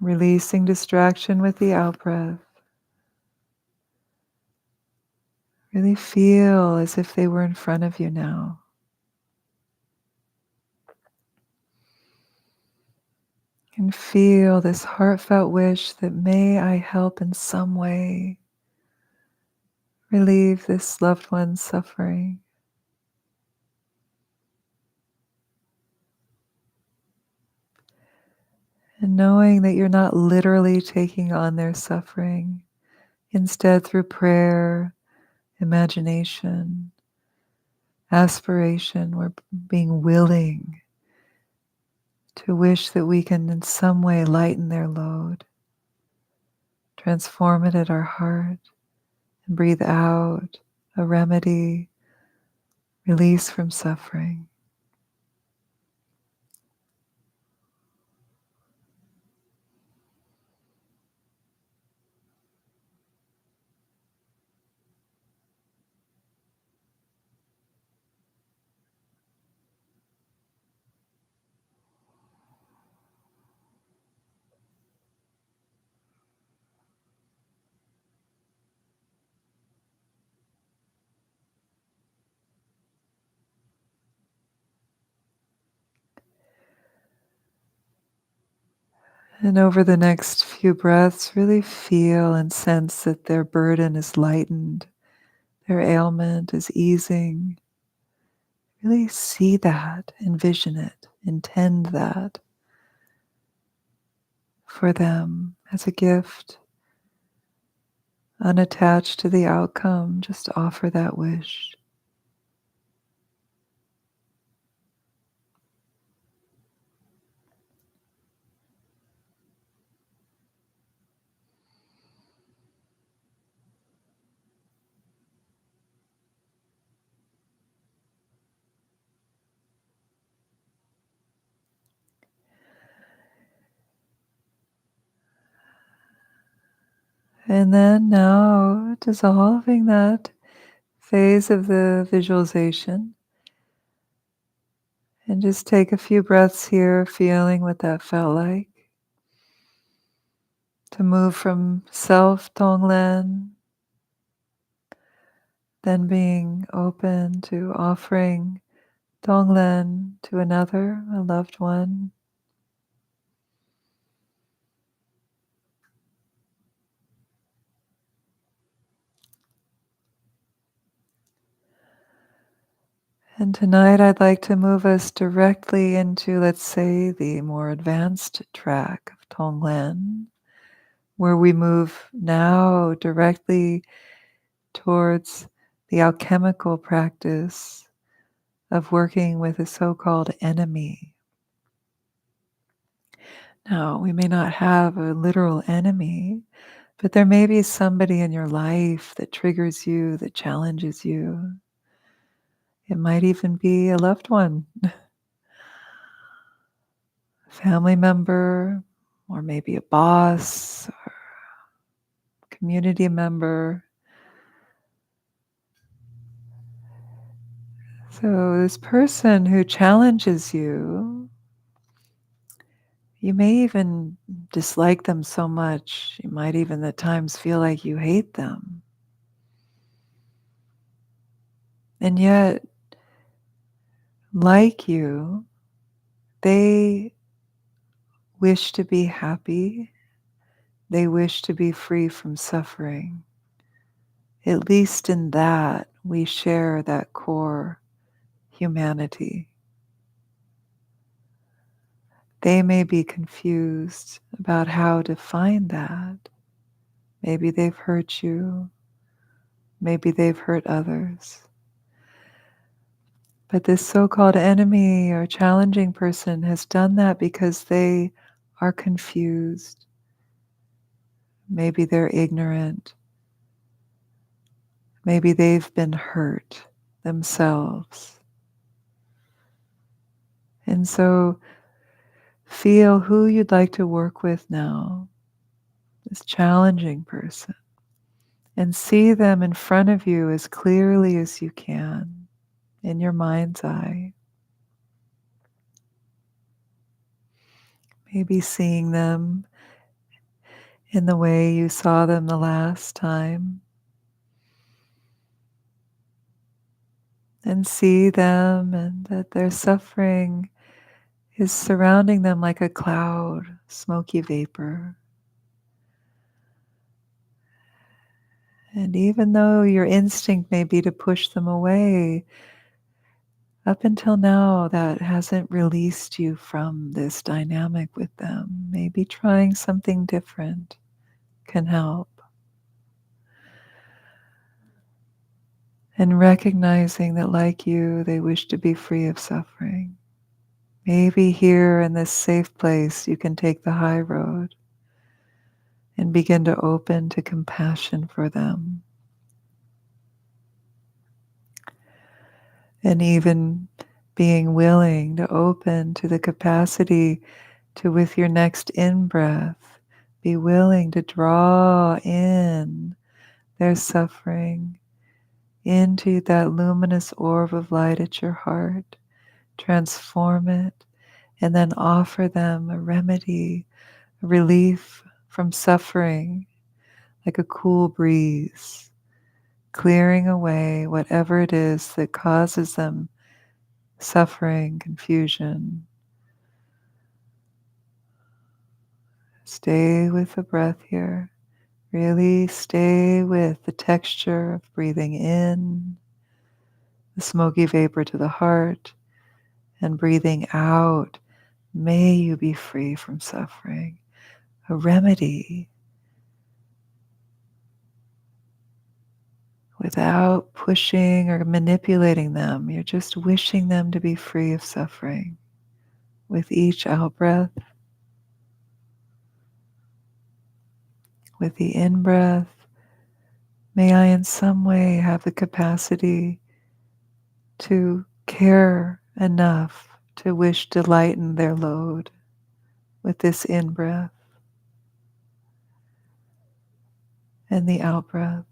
releasing distraction with the out-breath. Really feel as if they were in front of you now. And feel this heartfelt wish that may I help in some way relieve this loved one's suffering. And knowing that you're not literally taking on their suffering, instead through prayer, imagination, aspiration, we're being willing to wish that we can in some way lighten their load, transform it at our heart, and breathe out a remedy, release from suffering. And over the next few breaths, really feel and sense that their burden is lightened, their ailment is easing. Really see that, envision it, intend that for them as a gift, unattached to the outcome, just offer that wish. And then now dissolving that phase of the visualization. And just take a few breaths here, feeling what that felt like. To move from self, Tonglen, then being open to offering Tonglen to another, a loved one. And tonight I'd like to move us directly into, let's say, the more advanced track of Tonglen, where we move now directly towards the alchemical practice of working with a so-called enemy. Now, we may not have a literal enemy, but there may be somebody in your life that triggers you, that challenges you. It might even be a loved one, a family member, or maybe a boss, or community member. So this person who challenges you, you may even dislike them so much, you might even at times feel like you hate them. And yet, like you, they wish to be happy. They wish to be free from suffering. At least in that, we share that core humanity. They may be confused about how to find that. Maybe they've hurt you. Maybe they've hurt others. But this so-called enemy or challenging person has done that because they are confused. Maybe they're ignorant. Maybe they've been hurt themselves. And so feel who you'd like to work with now, this challenging person, and see them in front of you as clearly as you can in your mind's eye. Maybe seeing them in the way you saw them the last time. And see them and that their suffering is surrounding them like a cloud, smoky vapor. And even though your instinct may be to push them away, up until now that hasn't released you from this dynamic with them. Maybe trying something different can help. And recognizing that, like you, they wish to be free of suffering. Maybe here in this safe place, you can take the high road and begin to open to compassion for them. And even being willing to open to the capacity to, with your next in-breath, be willing to draw in their suffering into that luminous orb of light at your heart, transform it, and then offer them a remedy, a relief from suffering, like a cool breeze, clearing away whatever it is that causes them suffering, confusion. Stay with the breath here. Really stay with the texture of breathing in the smoky vapor to the heart and breathing out. May you be free from suffering. A remedy without pushing or manipulating them. You're just wishing them to be free of suffering. With each out-breath, with the in-breath, may I in some way have the capacity to care enough to wish to lighten their load with this in-breath and the out-breath.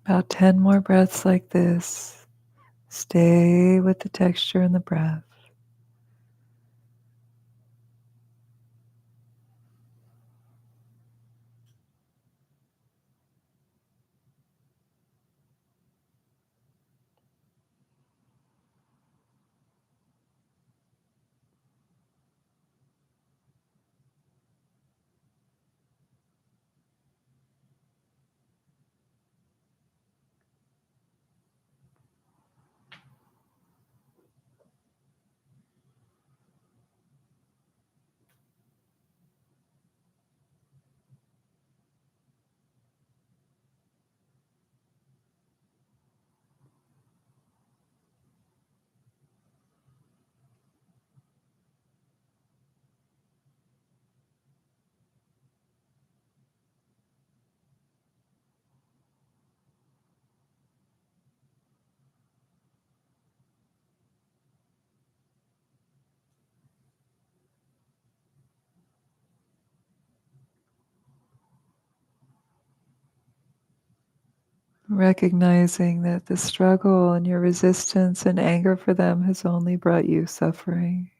About 10 more breaths like this. Stay with the texture and the breath. recognizing that the struggle and your resistance and anger for them has only brought you suffering.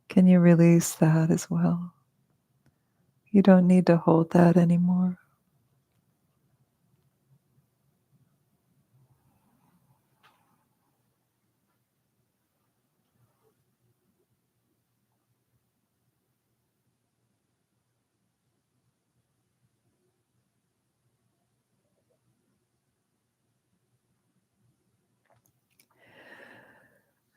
Can you release that as well? You don't need to hold that anymore.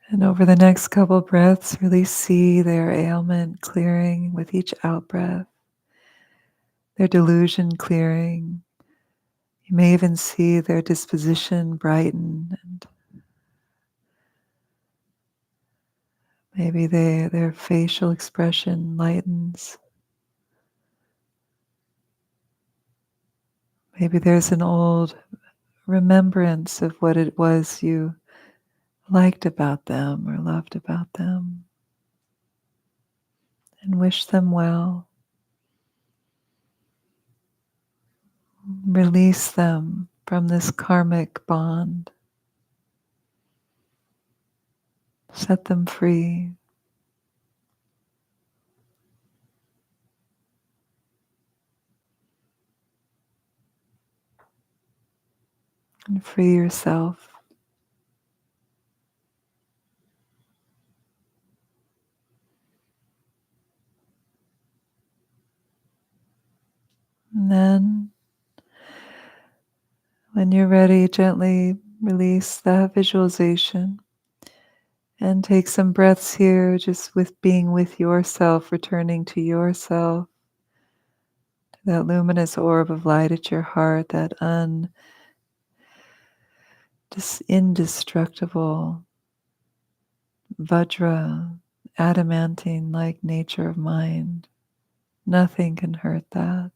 And over the next couple breaths, really see their ailment clearing with each out breath, their delusion clearing. You may even see their disposition brighten, and maybe their facial expression lightens. Maybe there's an old remembrance of what it was you liked about them or loved about them, and wish them well. Release them from this karmic bond. Set them free. And free yourself. And then, when you're ready, gently release that visualization and take some breaths here, just with being with yourself, returning to yourself, to that luminous orb of light at your heart, that indestructible Vajra, adamantine like nature of mind. Nothing can hurt that.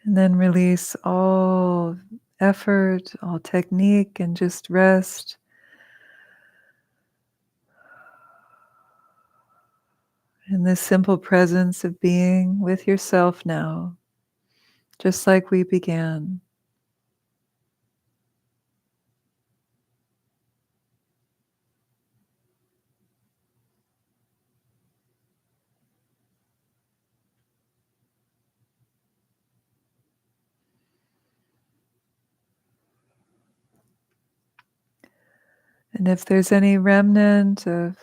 And then release all effort, all technique, and just rest. In this simple presence of being with yourself now, just like we began. And if there's any remnant of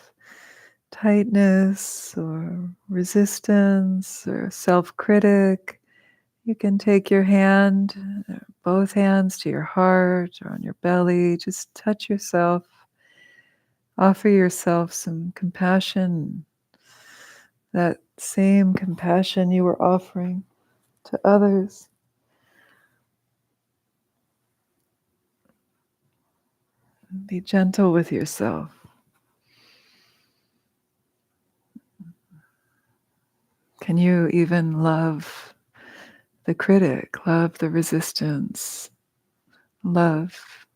tightness or resistance or self-critic, you can take your hand, both hands, to your heart or on your belly. Just touch yourself. Offer yourself some compassion, that same compassion you were offering to others. Be gentle with yourself. Can you even love the critic, love the resistance, love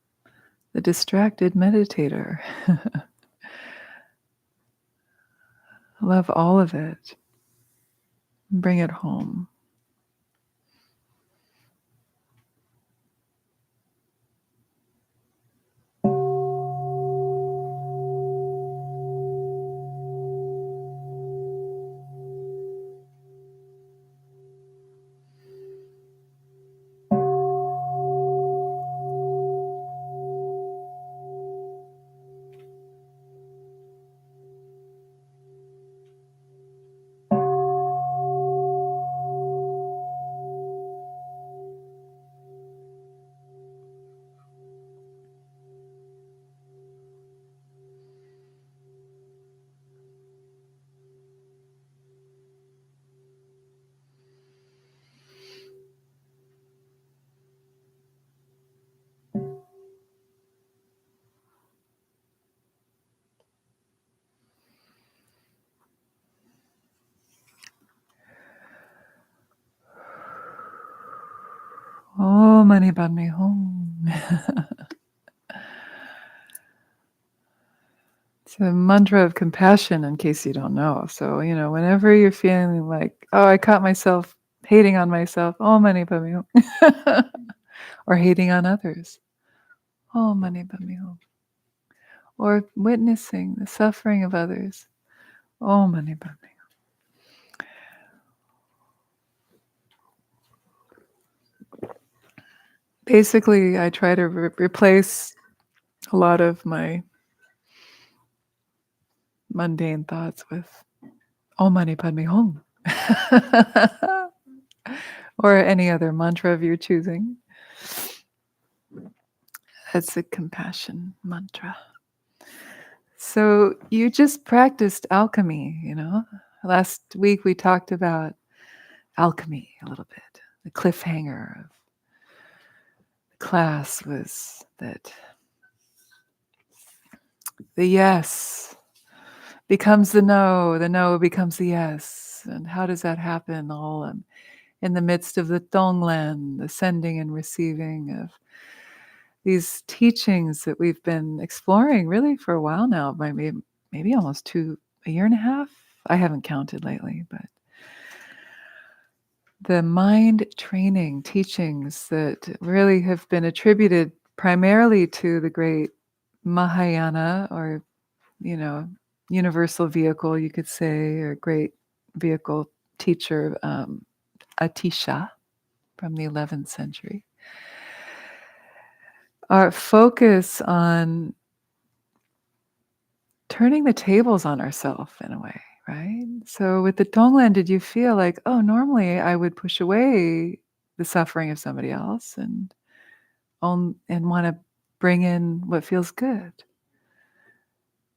the distracted meditator? Love all of it. Bring it home. Om Mani Padme Hum. It's a mantra of compassion, in case you don't know. So, whenever you're feeling like, oh, I caught myself hating on myself, Om Mani Padme Hum. Or hating on others, Om Mani Padme Hum. Or witnessing the suffering of others, Om Mani Padme Hum. Basically, I try to replace a lot of my mundane thoughts with Om Mani Padme Hum. Or any other mantra of your choosing. That's a compassion mantra. So you just practiced alchemy, Last week we talked about alchemy a little bit. The cliffhanger of the class was that the yes becomes the no becomes the yes. And how does that happen? All in the midst of the Tonglen, the sending and receiving of these teachings that we've been exploring really for a while now, maybe almost a year and a half. I haven't counted lately, but the mind training teachings that really have been attributed primarily to the great Mahayana, or universal vehicle, you could say, or great vehicle teacher, Atisha, from the 11th century. Our focus on turning the tables on ourselves in a way, right? So with the Tonglen, did you feel like, oh, normally I would push away the suffering of somebody else and want to bring in what feels good?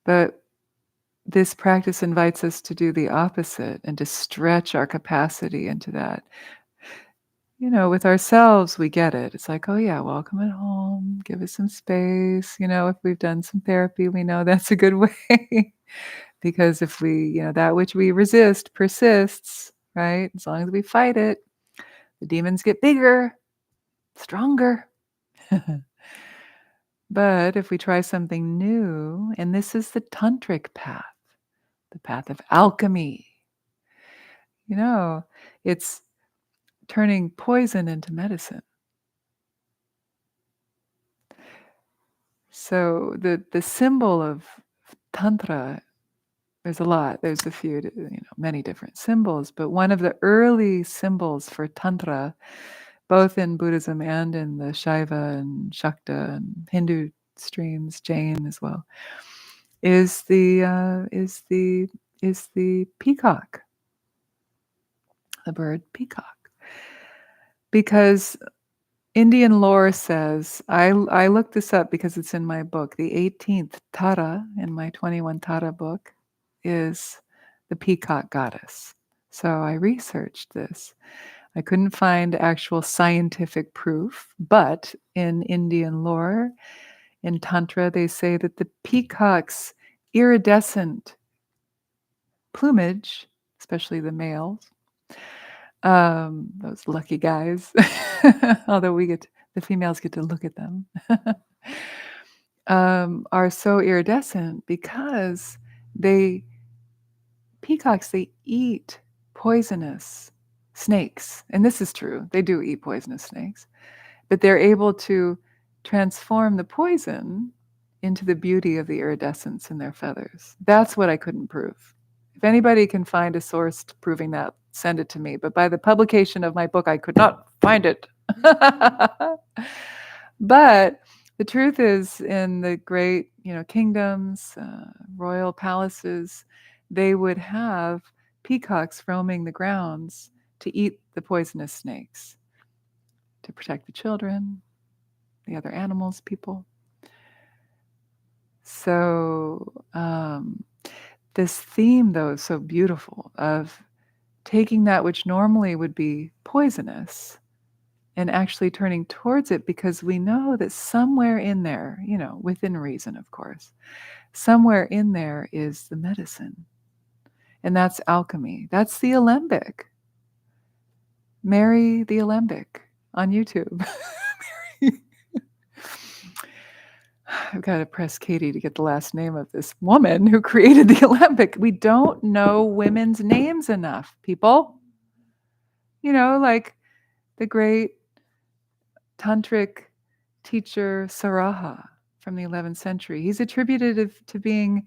But this practice invites us to do the opposite and to stretch our capacity into that. With ourselves, we get it. It's like, oh yeah, welcome at home. Give us some space. If we've done some therapy, we know that's a good way. Because if we, that which we resist persists, right? As long as we fight it, the demons get bigger, stronger. But if we try something new, and this is the tantric path, the path of alchemy, it's turning poison into medicine. So the symbol of Tantra, there's a lot. There's a few, many different symbols. But one of the early symbols for Tantra, both in Buddhism and in the Shaiva and Shakta and Hindu streams, Jain as well, is the peacock, the bird peacock, because Indian lore says, I looked this up because it's in my book, the 18th Tara in my 21 Tara book is the peacock goddess. So I researched this. I couldn't find actual scientific proof, but in Indian lore, in Tantra, they say that the peacock's iridescent plumage, especially the males, those lucky guys, although the females get to look at them, are so iridescent because peacocks, they eat poisonous snakes. And this is true. They do eat poisonous snakes, but they're able to transform the poison into the beauty of the iridescence in their feathers. That's what I couldn't prove. If anybody can find a source proving that, send it to me. But by the publication of my book, I could not find it. But the truth is, in the great, kingdoms, royal palaces, they would have peacocks roaming the grounds to eat the poisonous snakes to protect the children, the other animals, people. So this theme, though, is so beautiful of taking that which normally would be poisonous and actually turning towards it, because we know that somewhere in there, within reason, of course, somewhere in there is the medicine. And that's alchemy. That's the alembic. Marry the alembic on YouTube. I've got to press Katie to get the last name of this woman who created the Olympic. We don't know women's names enough, people. Like the great tantric teacher Saraha from the 11th century. He's attributed to being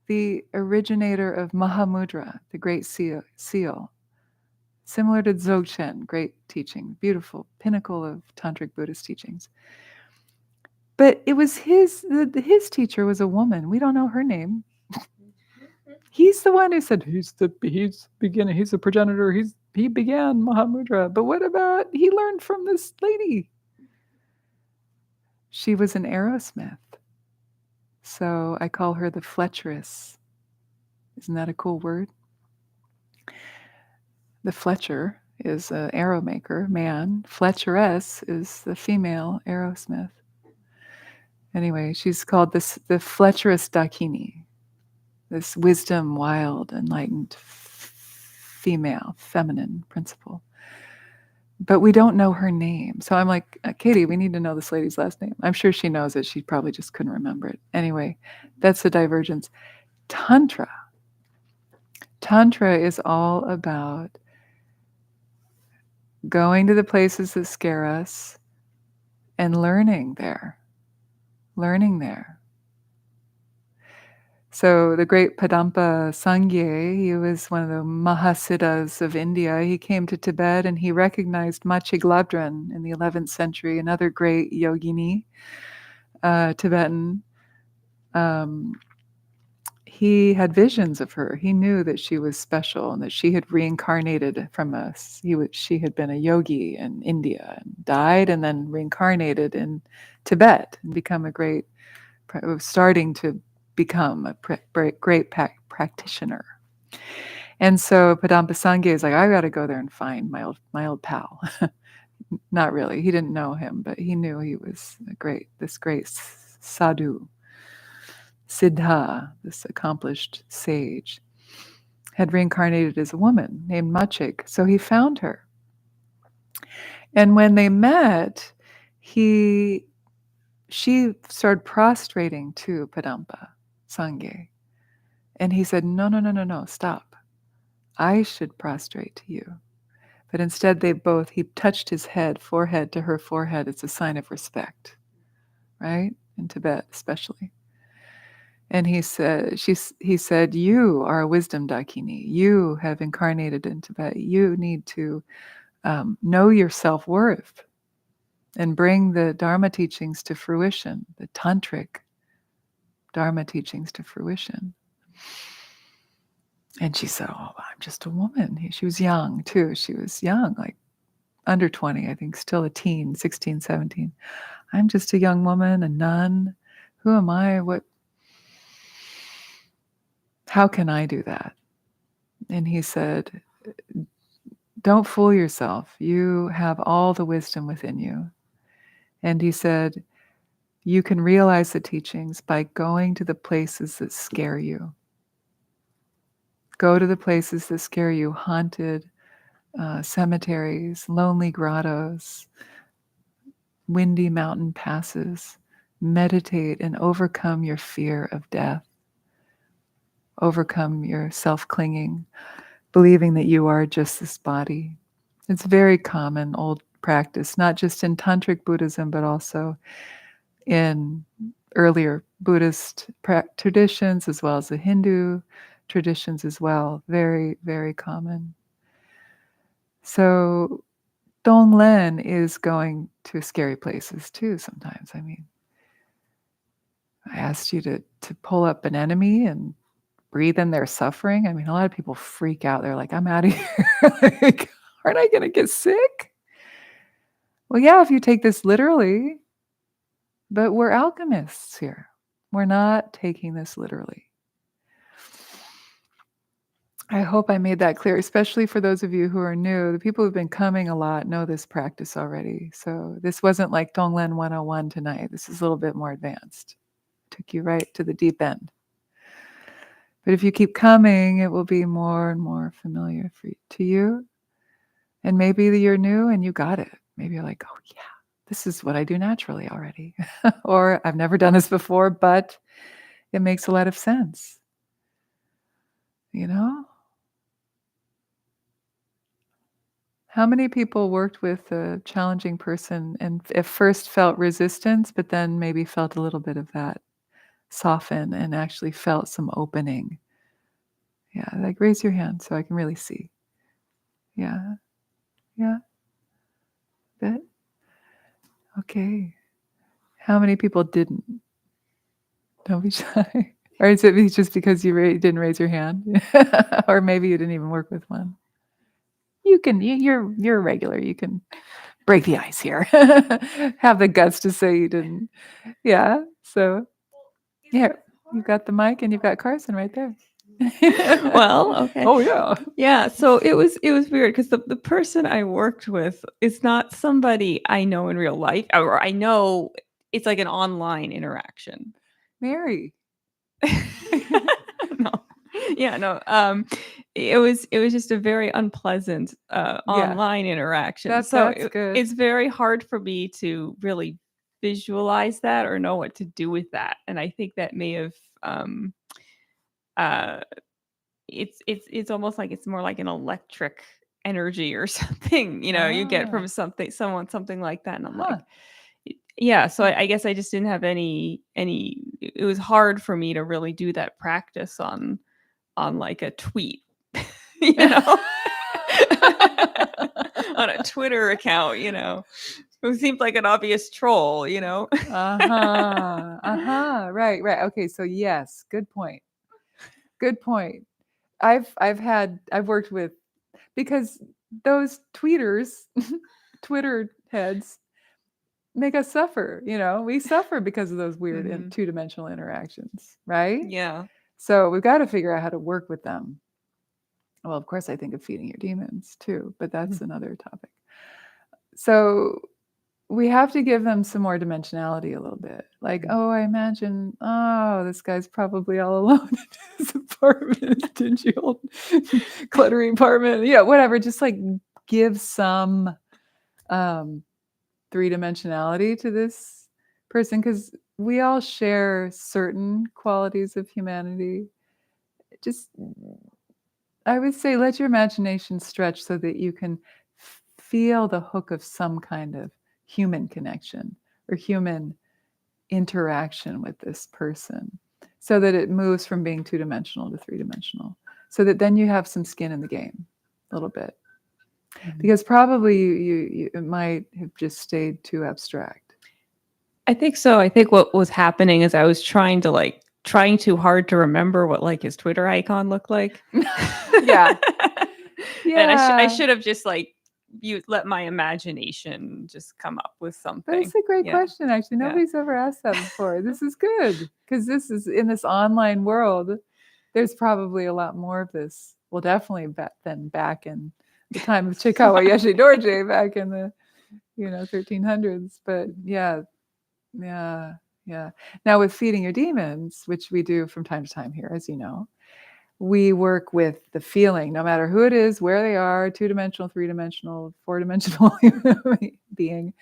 the originator of Mahamudra, the great seal, similar to Dzogchen, great teaching, beautiful pinnacle of tantric Buddhist teachings. But it was his teacher was a woman. We don't know her name. He's the one who said he's the progenitor. He began Mahamudra. But what about he learned from this lady? She was an arrowsmith. So I call her the Fletcheress. Isn't that a cool word? The Fletcher is an arrow maker, man. Fletcheress is the female arrowsmith. Anyway, she's called the Fletcheress Dakini, this wisdom, wild, enlightened, female, feminine principle. But we don't know her name. So I'm like, Katie, we need to know this lady's last name. I'm sure she knows it. She probably just couldn't remember it. Anyway, that's the divergence. Tantra is all about going to the places that scare us and learning there. So the great Padampa Sangye, he was one of the Mahasiddhas of India. He came to Tibet and he recognized Machiglabdran in the 11th century, another great yogini, Tibetan. He had visions of her. He knew that she was special and that she had reincarnated from us. She had been a yogi in India and died and then reincarnated in Tibet and starting to become a great practitioner. And so Padampa Sangye is like, I got to go there and find my old pal. Not really. He didn't know him, but he knew he was this great sadhu. Siddha, this accomplished sage, had reincarnated as a woman named Machig. So he found her. And when they met, she started prostrating to Padampa Sangye. And he said, no, stop. I should prostrate to you. But instead he touched his forehead to her forehead. It's a sign of respect, right? In Tibet, especially. And he said, you are a wisdom dakini. You have incarnated in Tibet. You need to know your self-worth and bring the Dharma teachings to fruition, the tantric Dharma teachings to fruition. And she said, oh, I'm just a woman. She was young too. She was young, like under 20, I think, still a teen, 16, 17. I'm just a young woman, a nun. Who am I? How can I do that? And he said, don't fool yourself. You have all the wisdom within you. And he said, you can realize the teachings by going to the places that scare you. Go to the places that scare you, haunted cemeteries, lonely grottos, windy mountain passes. Meditate and overcome your fear of death. Overcome your self-clinging, believing that you are just this body. It's very common old practice, not just in Tantric Buddhism, but also in earlier Buddhist traditions, as well as the Hindu traditions as well. Very, very common. So Tonglen is going to scary places too sometimes. I mean, I asked you to pull up an enemy and breathe in their suffering. I mean, a lot of people freak out. They're like, I'm out of here. Like, aren't I going to get sick? Well, yeah, if you take this literally, but we're alchemists here. We're not taking this literally. I hope I made that clear, especially for those of you who are new. The people who've been coming a lot know this practice already. So this wasn't like Tonglen 101 tonight. This is a little bit more advanced. Took you right to the deep end. But if you keep coming, it will be more and more familiar to you. And maybe you're new and you got it. Maybe you're like, oh yeah, this is what I do naturally already. Or I've never done this before, but it makes a lot of sense. You know? How many people worked with a challenging person and at first felt resistance, but then maybe felt a little bit of that soften and actually felt some opening? Yeah, like raise your hand so I can really see. Yeah. Yeah. That. Okay. How many people didn't? Don't be shy. Or is it just because you didn't raise your hand? Or maybe you didn't even work with one? You can, you're a regular. You can break the ice here. Have the guts to say you didn't. Yeah. So, yeah, you've got the mic and you've got Carson right there. Well, okay. Oh, yeah. Yeah. So it was weird because the person I worked with is not somebody I know in real life, or I know it's like an online interaction. Mary. No. Yeah, no. It was just a very unpleasant online interaction. That's good. It's very hard for me to really visualize that or know what to do with that. And I think that may have it's almost like it's more like an electric energy or something, you get from something like that. And I'm like, yeah, so I guess I just didn't have any it was hard for me to really do that practice on like a tweet, on a Twitter account, it seemed like an obvious troll, Right. Okay, so yes, good point. I've worked with, because those tweeters, Twitter heads, make us suffer. We suffer because of those weird two-dimensional interactions, right? Yeah. So we've got to figure out how to work with them. Well, of course, I think of feeding your demons too, but that's another topic. So we have to give them some more dimensionality a little bit. Like, I imagine, this guy's probably all alone in his apartment, dingy old cluttery apartment. Yeah, whatever. Just like give some three-dimensionality to this person, because we all share certain qualities of humanity. Just, I would say, let your imagination stretch so that you can feel the hook of some kind of human connection or human interaction with this person, so that it moves from being two-dimensional to three-dimensional, so that then you have some skin in the game a little bit. Because probably you it might have just stayed too abstract. I think so. I think what was happening is I was trying too hard to remember what like his Twitter icon looked like. Yeah. And I should have just let my imagination just come up with something. That's a great question, actually. Nobody's ever asked that before. This is good, because this is, in this online world, there's probably a lot more of this. Well, definitely than back in the time of Chikawa Yeshe Dorje, back in the 1300s. But yeah. Now with feeding your demons, which we do from time to time here, as you know, we work with the feeling, no matter who it is, where they are, two-dimensional, three-dimensional, four-dimensional being.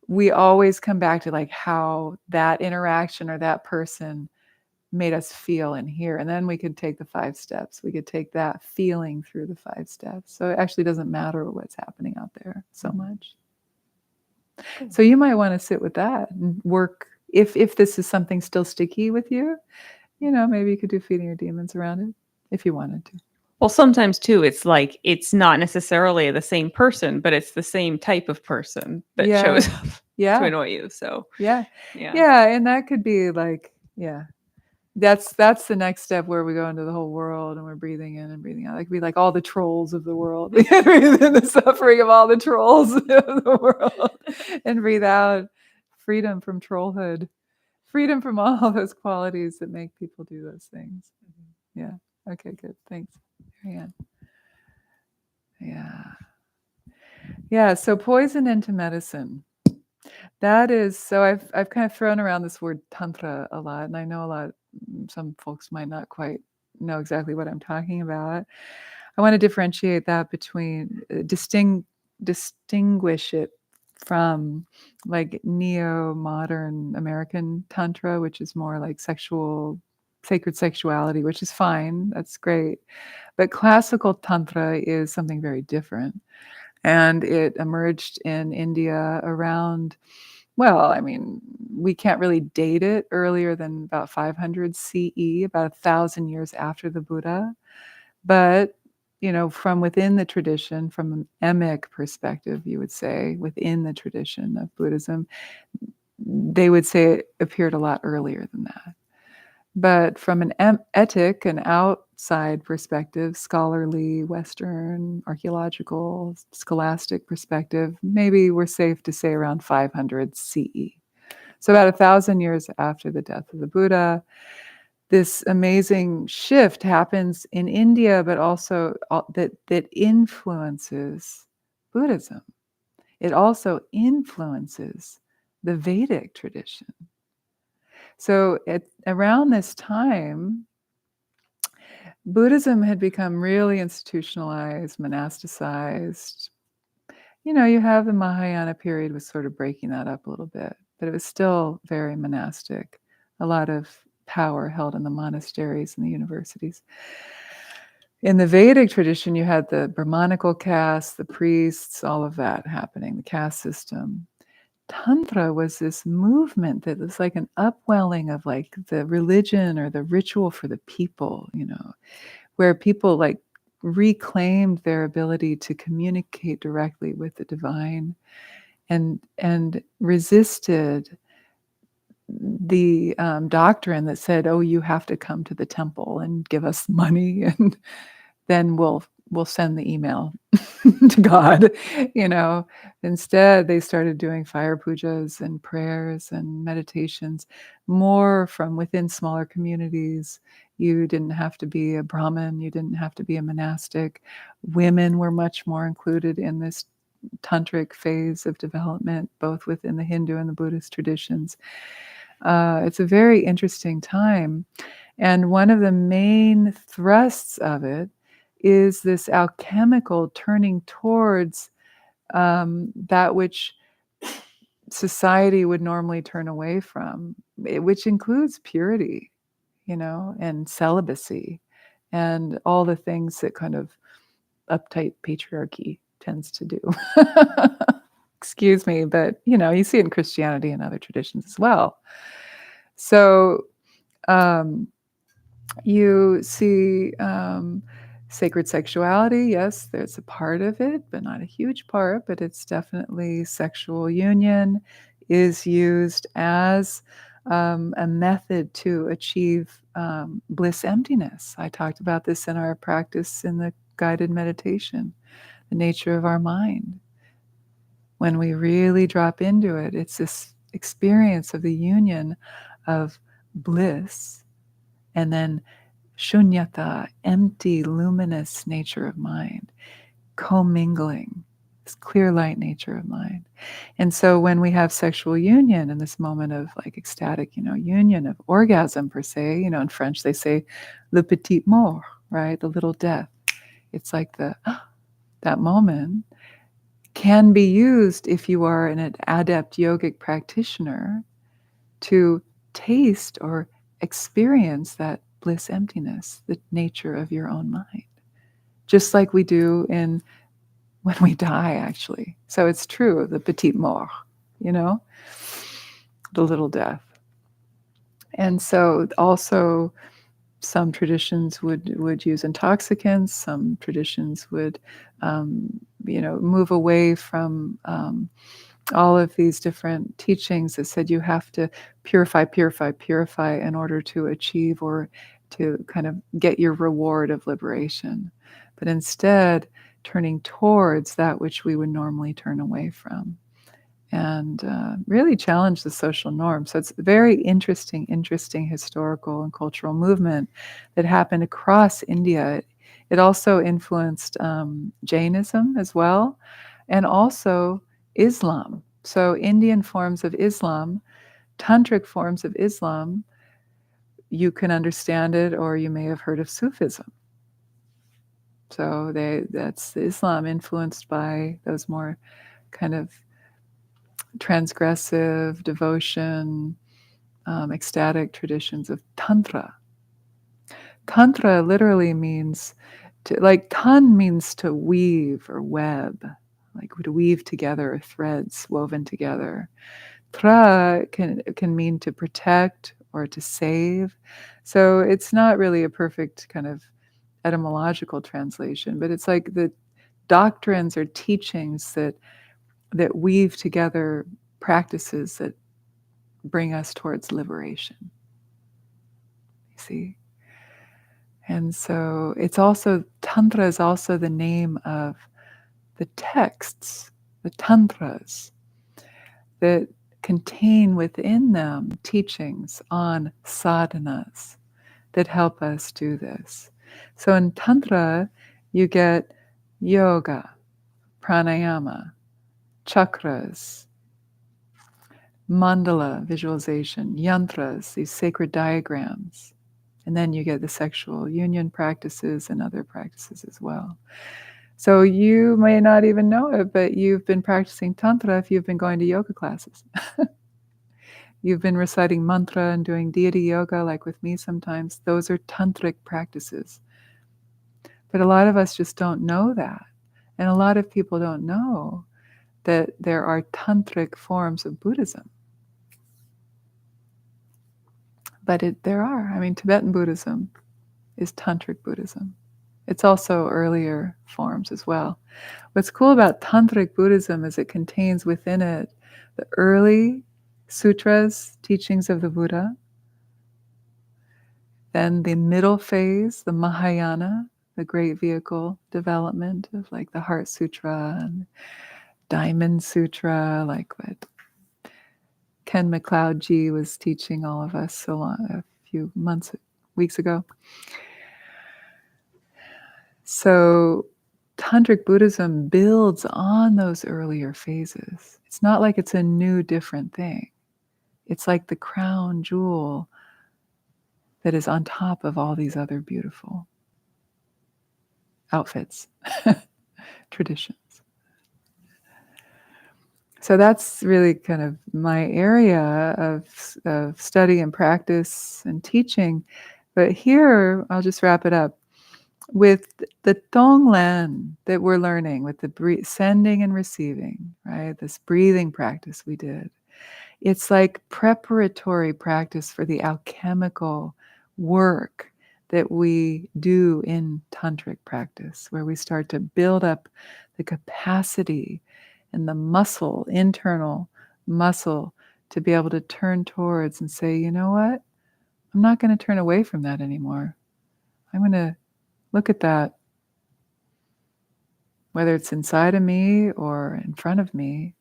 We always come back to like how that interaction or that person made us feel in here. And then we could take the 5 steps. We could take that feeling through the 5 steps. So it actually doesn't matter what's happening out there so much. So you might want to sit with that and work. If this is something still sticky with you, maybe you could do feeding your demons around it if you wanted to. Well, sometimes too, it's like it's not necessarily the same person, but it's the same type of person that shows up to annoy you. So yeah, and that could be like, that's the next step, where we go into the whole world and we're breathing in and breathing out. Like be like all the trolls of the world. Breathe in the suffering of all the trolls of the world, and breathe out freedom from trollhood, freedom from all those qualities that make people do those things. Yeah. Okay, good. Thanks. Yeah. So poison into medicine. That is, so I've kind of thrown around this word Tantra a lot, and I know some folks might not quite know exactly what I'm talking about. I want to differentiate that between distinguish it from like neo-modern American Tantra, which is more like sacred sexuality, which is fine. That's great. But classical Tantra is something very different. And it emerged in India around, well, I mean, we can't really date it earlier than about 500 CE, about 1,000 years after the Buddha. But, from within the tradition, from an emic perspective, you would say, within the tradition of Buddhism, they would say it appeared a lot earlier than that. But from an etic, an outside perspective, scholarly, Western, archaeological, scholastic perspective, maybe we're safe to say around 500 CE. So about 1,000 years after the death of the Buddha, this amazing shift happens in India, but also that influences Buddhism. It also influences the Vedic tradition. So around this time, Buddhism had become really institutionalized, monasticized. You have the Mahayana period was sort of breaking that up a little bit, but it was still very monastic. A lot of power held in the monasteries and the universities. In the Vedic tradition, you had the Brahmanical caste, the priests, all of that happening, the caste system. Tantra was this movement that was like an upwelling of like the religion or the ritual for the people, where people like reclaimed their ability to communicate directly with the divine and resisted the doctrine that said, oh, you have to come to the temple and give us money and then we'll send the email to God. Instead they started doing fire pujas and prayers and meditations more from within smaller communities. You didn't have to be a Brahmin, you didn't have to be a monastic. Women were much more included in this tantric phase of development, both within the Hindu and the Buddhist traditions. It's a very interesting time. And one of the main thrusts of it is this alchemical turning towards that which society would normally turn away from, which includes purity, and celibacy, and all the things that kind of uptight patriarchy tends to do. Excuse me, but you see it in Christianity and other traditions as well. So you see sacred sexuality. Yes, there's a part of it, but not a huge part, but it's definitely sexual union is used as a method to achieve bliss emptiness. I talked about this in our practice in the guided meditation, the nature of our mind. When we really drop into it, it's this experience of the union of bliss and then shunyata, empty, luminous nature of mind, commingling, this clear light nature of mind. And so when we have sexual union in this moment of like ecstatic, union of orgasm per se, in French they say le petit mort, right? The little death. It's like that moment can be used if you are an adept yogic practitioner to taste or experience that bliss emptiness, the nature of your own mind, just like we do when we die, actually. So it's true, the petit mort, the little death. And so also some traditions would use intoxicants, some traditions would move away from all of these different teachings that said you have to purify in order to achieve or to kind of get your reward of liberation. But instead, turning towards that which we would normally turn away from, and really challenge the social norm. So it's a very interesting historical and cultural movement that happened across India. It also influenced Jainism as well, and also Islam. So Indian forms of Islam, tantric forms of Islam, you can understand it, or you may have heard of Sufism. So that's Islam influenced by those more kind of transgressive devotion, ecstatic traditions of Tantra. Tantra literally means tan means to weave or web, like to weave together threads woven together. Tra can mean to protect or to save. So it's not really a perfect kind of etymological translation, but it's like the doctrines or teachings that weave together practices that bring us towards liberation. You see? And so Tantra is also the name of the texts, the tantras, that contain within them teachings on sadhanas that help us do this. So in Tantra, you get yoga, pranayama, chakras, mandala visualization, yantras, these sacred diagrams. And then you get the sexual union practices and other practices as well. So you may not even know it, but you've been practicing Tantra if you've been going to yoga classes. You've been reciting mantra and doing deity yoga, like with me sometimes. Those are tantric practices. But a lot of us just don't know that. And a lot of people don't know that there are tantric forms of Buddhism. But there are. I mean, Tibetan Buddhism is tantric Buddhism. It's also earlier forms as well. What's cool about tantric Buddhism is it contains within it the early sutras, teachings of the Buddha, then the middle phase, the Mahayana, the great vehicle development of like the Heart Sutra and Diamond Sutra, like what Ken MacLeod-G was teaching all of us a few weeks ago. So Tantric Buddhism builds on those earlier phases. It's not like it's a new, different thing. It's like the crown jewel that is on top of all these other beautiful outfits, traditions. So that's really kind of my area of study and practice and teaching. But here, I'll just wrap it up with the Tonglen that we're learning, with the sending and receiving, right? This breathing practice we did. It's like preparatory practice for the alchemical work that we do in tantric practice, where we start to build up the capacity and the muscle, internal muscle, to be able to turn towards and say, you know what? I'm not going to turn away from that anymore. I'm going to look at that, whether it's inside of me or in front of me.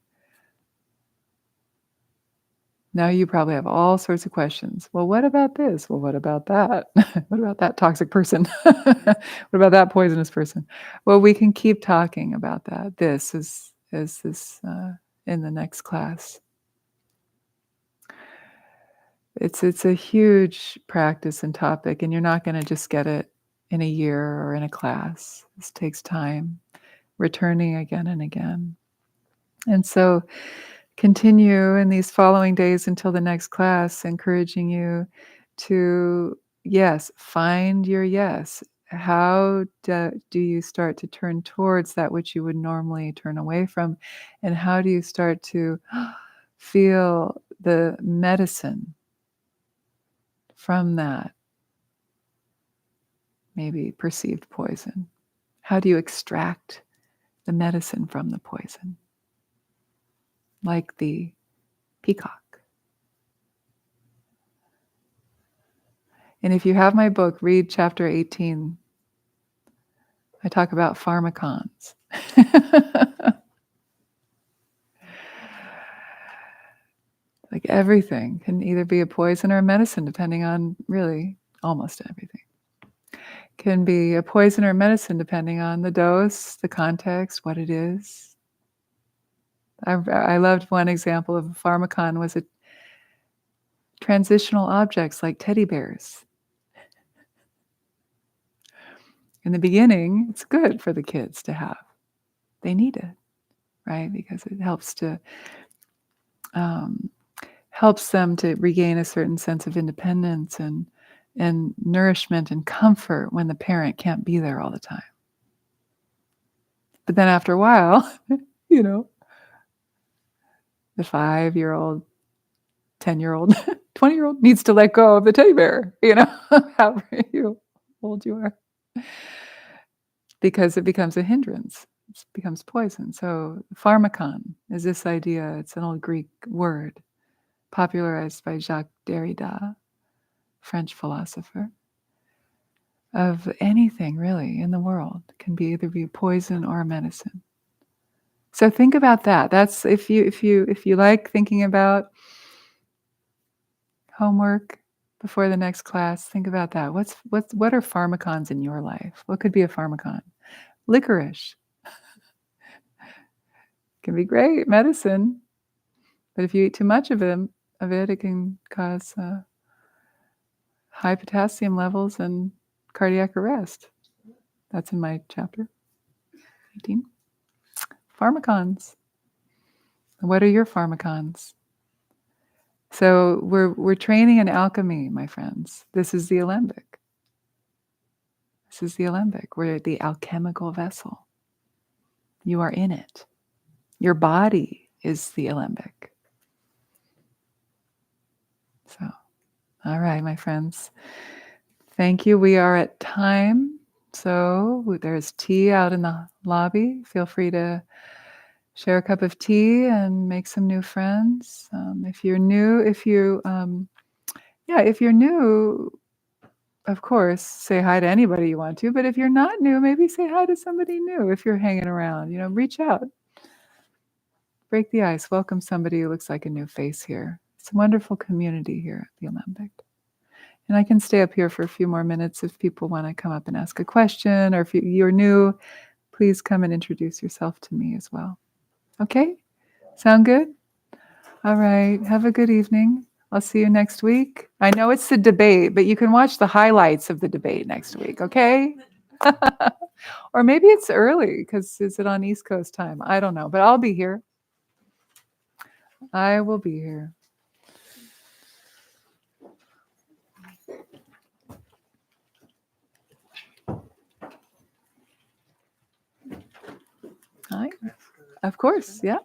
Now you probably have all sorts of questions. Well, what about this? Well, what about that? What about that toxic person? What about that poisonous person? Well, we can keep talking about that. This is in the next class. It's a huge practice and topic, and you're not going to just get it in a year or in a class. This takes time, returning again and again. And so continue in these following days until the next class, encouraging you to, yes, find your yes. How do you start to turn towards that which you would normally turn away from? And how do you start to feel the medicine from that maybe perceived poison? How do you extract the medicine from the poison? Like the peacock. And if you have my book, read chapter 18. I talk about pharmacons. Like everything can either be a poison or a medicine, depending on really almost everything. Can be a poison or a medicine depending on the dose, the context, what it is. I loved one example of a pharmacon was a transitional objects like teddy bears. In the beginning, it's good for the kids to have. They need it, right? Because it helps to helps them to regain a certain sense of independence and nourishment and comfort when the parent can't be there all the time. But then after a while, the 5-year-old, 10-year-old, 20-year-old needs to let go of the teddy bear, however old you are, because it becomes a hindrance. It becomes poison. So pharmakon is this idea. It's an old Greek word popularized by Jacques Derrida, French philosopher, of anything really in the world can either be poison or a medicine. So think about that. That's if you like thinking about homework before the next class, think about that. What are pharmakons in your life? What could be a pharmakon? Licorice can be great medicine, but if you eat too much of it, it can cause high potassium levels and cardiac arrest. That's in my chapter 18. Pharmakons. What are your pharmakons? So we're training in alchemy, my friends. This is the alembic. This is the alembic. We're the alchemical vessel. You are in it. Your body is the alembic. So, all right, my friends. Thank you. We are at time. So there's tea out in the lobby. Feel free to share a cup of tea and make some new friends. If you're new, if you're new, of course, say hi to anybody you want to. But if you're not new, maybe say hi to somebody new. If you're hanging around, reach out, break the ice, welcome somebody who looks like a new face here. It's a wonderful community here at the Alembic. And I can stay up here for a few more minutes if people want to come up and ask a question, or if you're new, please come and introduce yourself to me as well. Okay? Sound good? All right. Have a good evening. I'll see you next week. I know it's the debate, but you can watch the highlights of the debate next week, okay? Or maybe it's early, because is it on East Coast time? I don't know, but I'll be here. I will be here. Hi. Of course, yeah.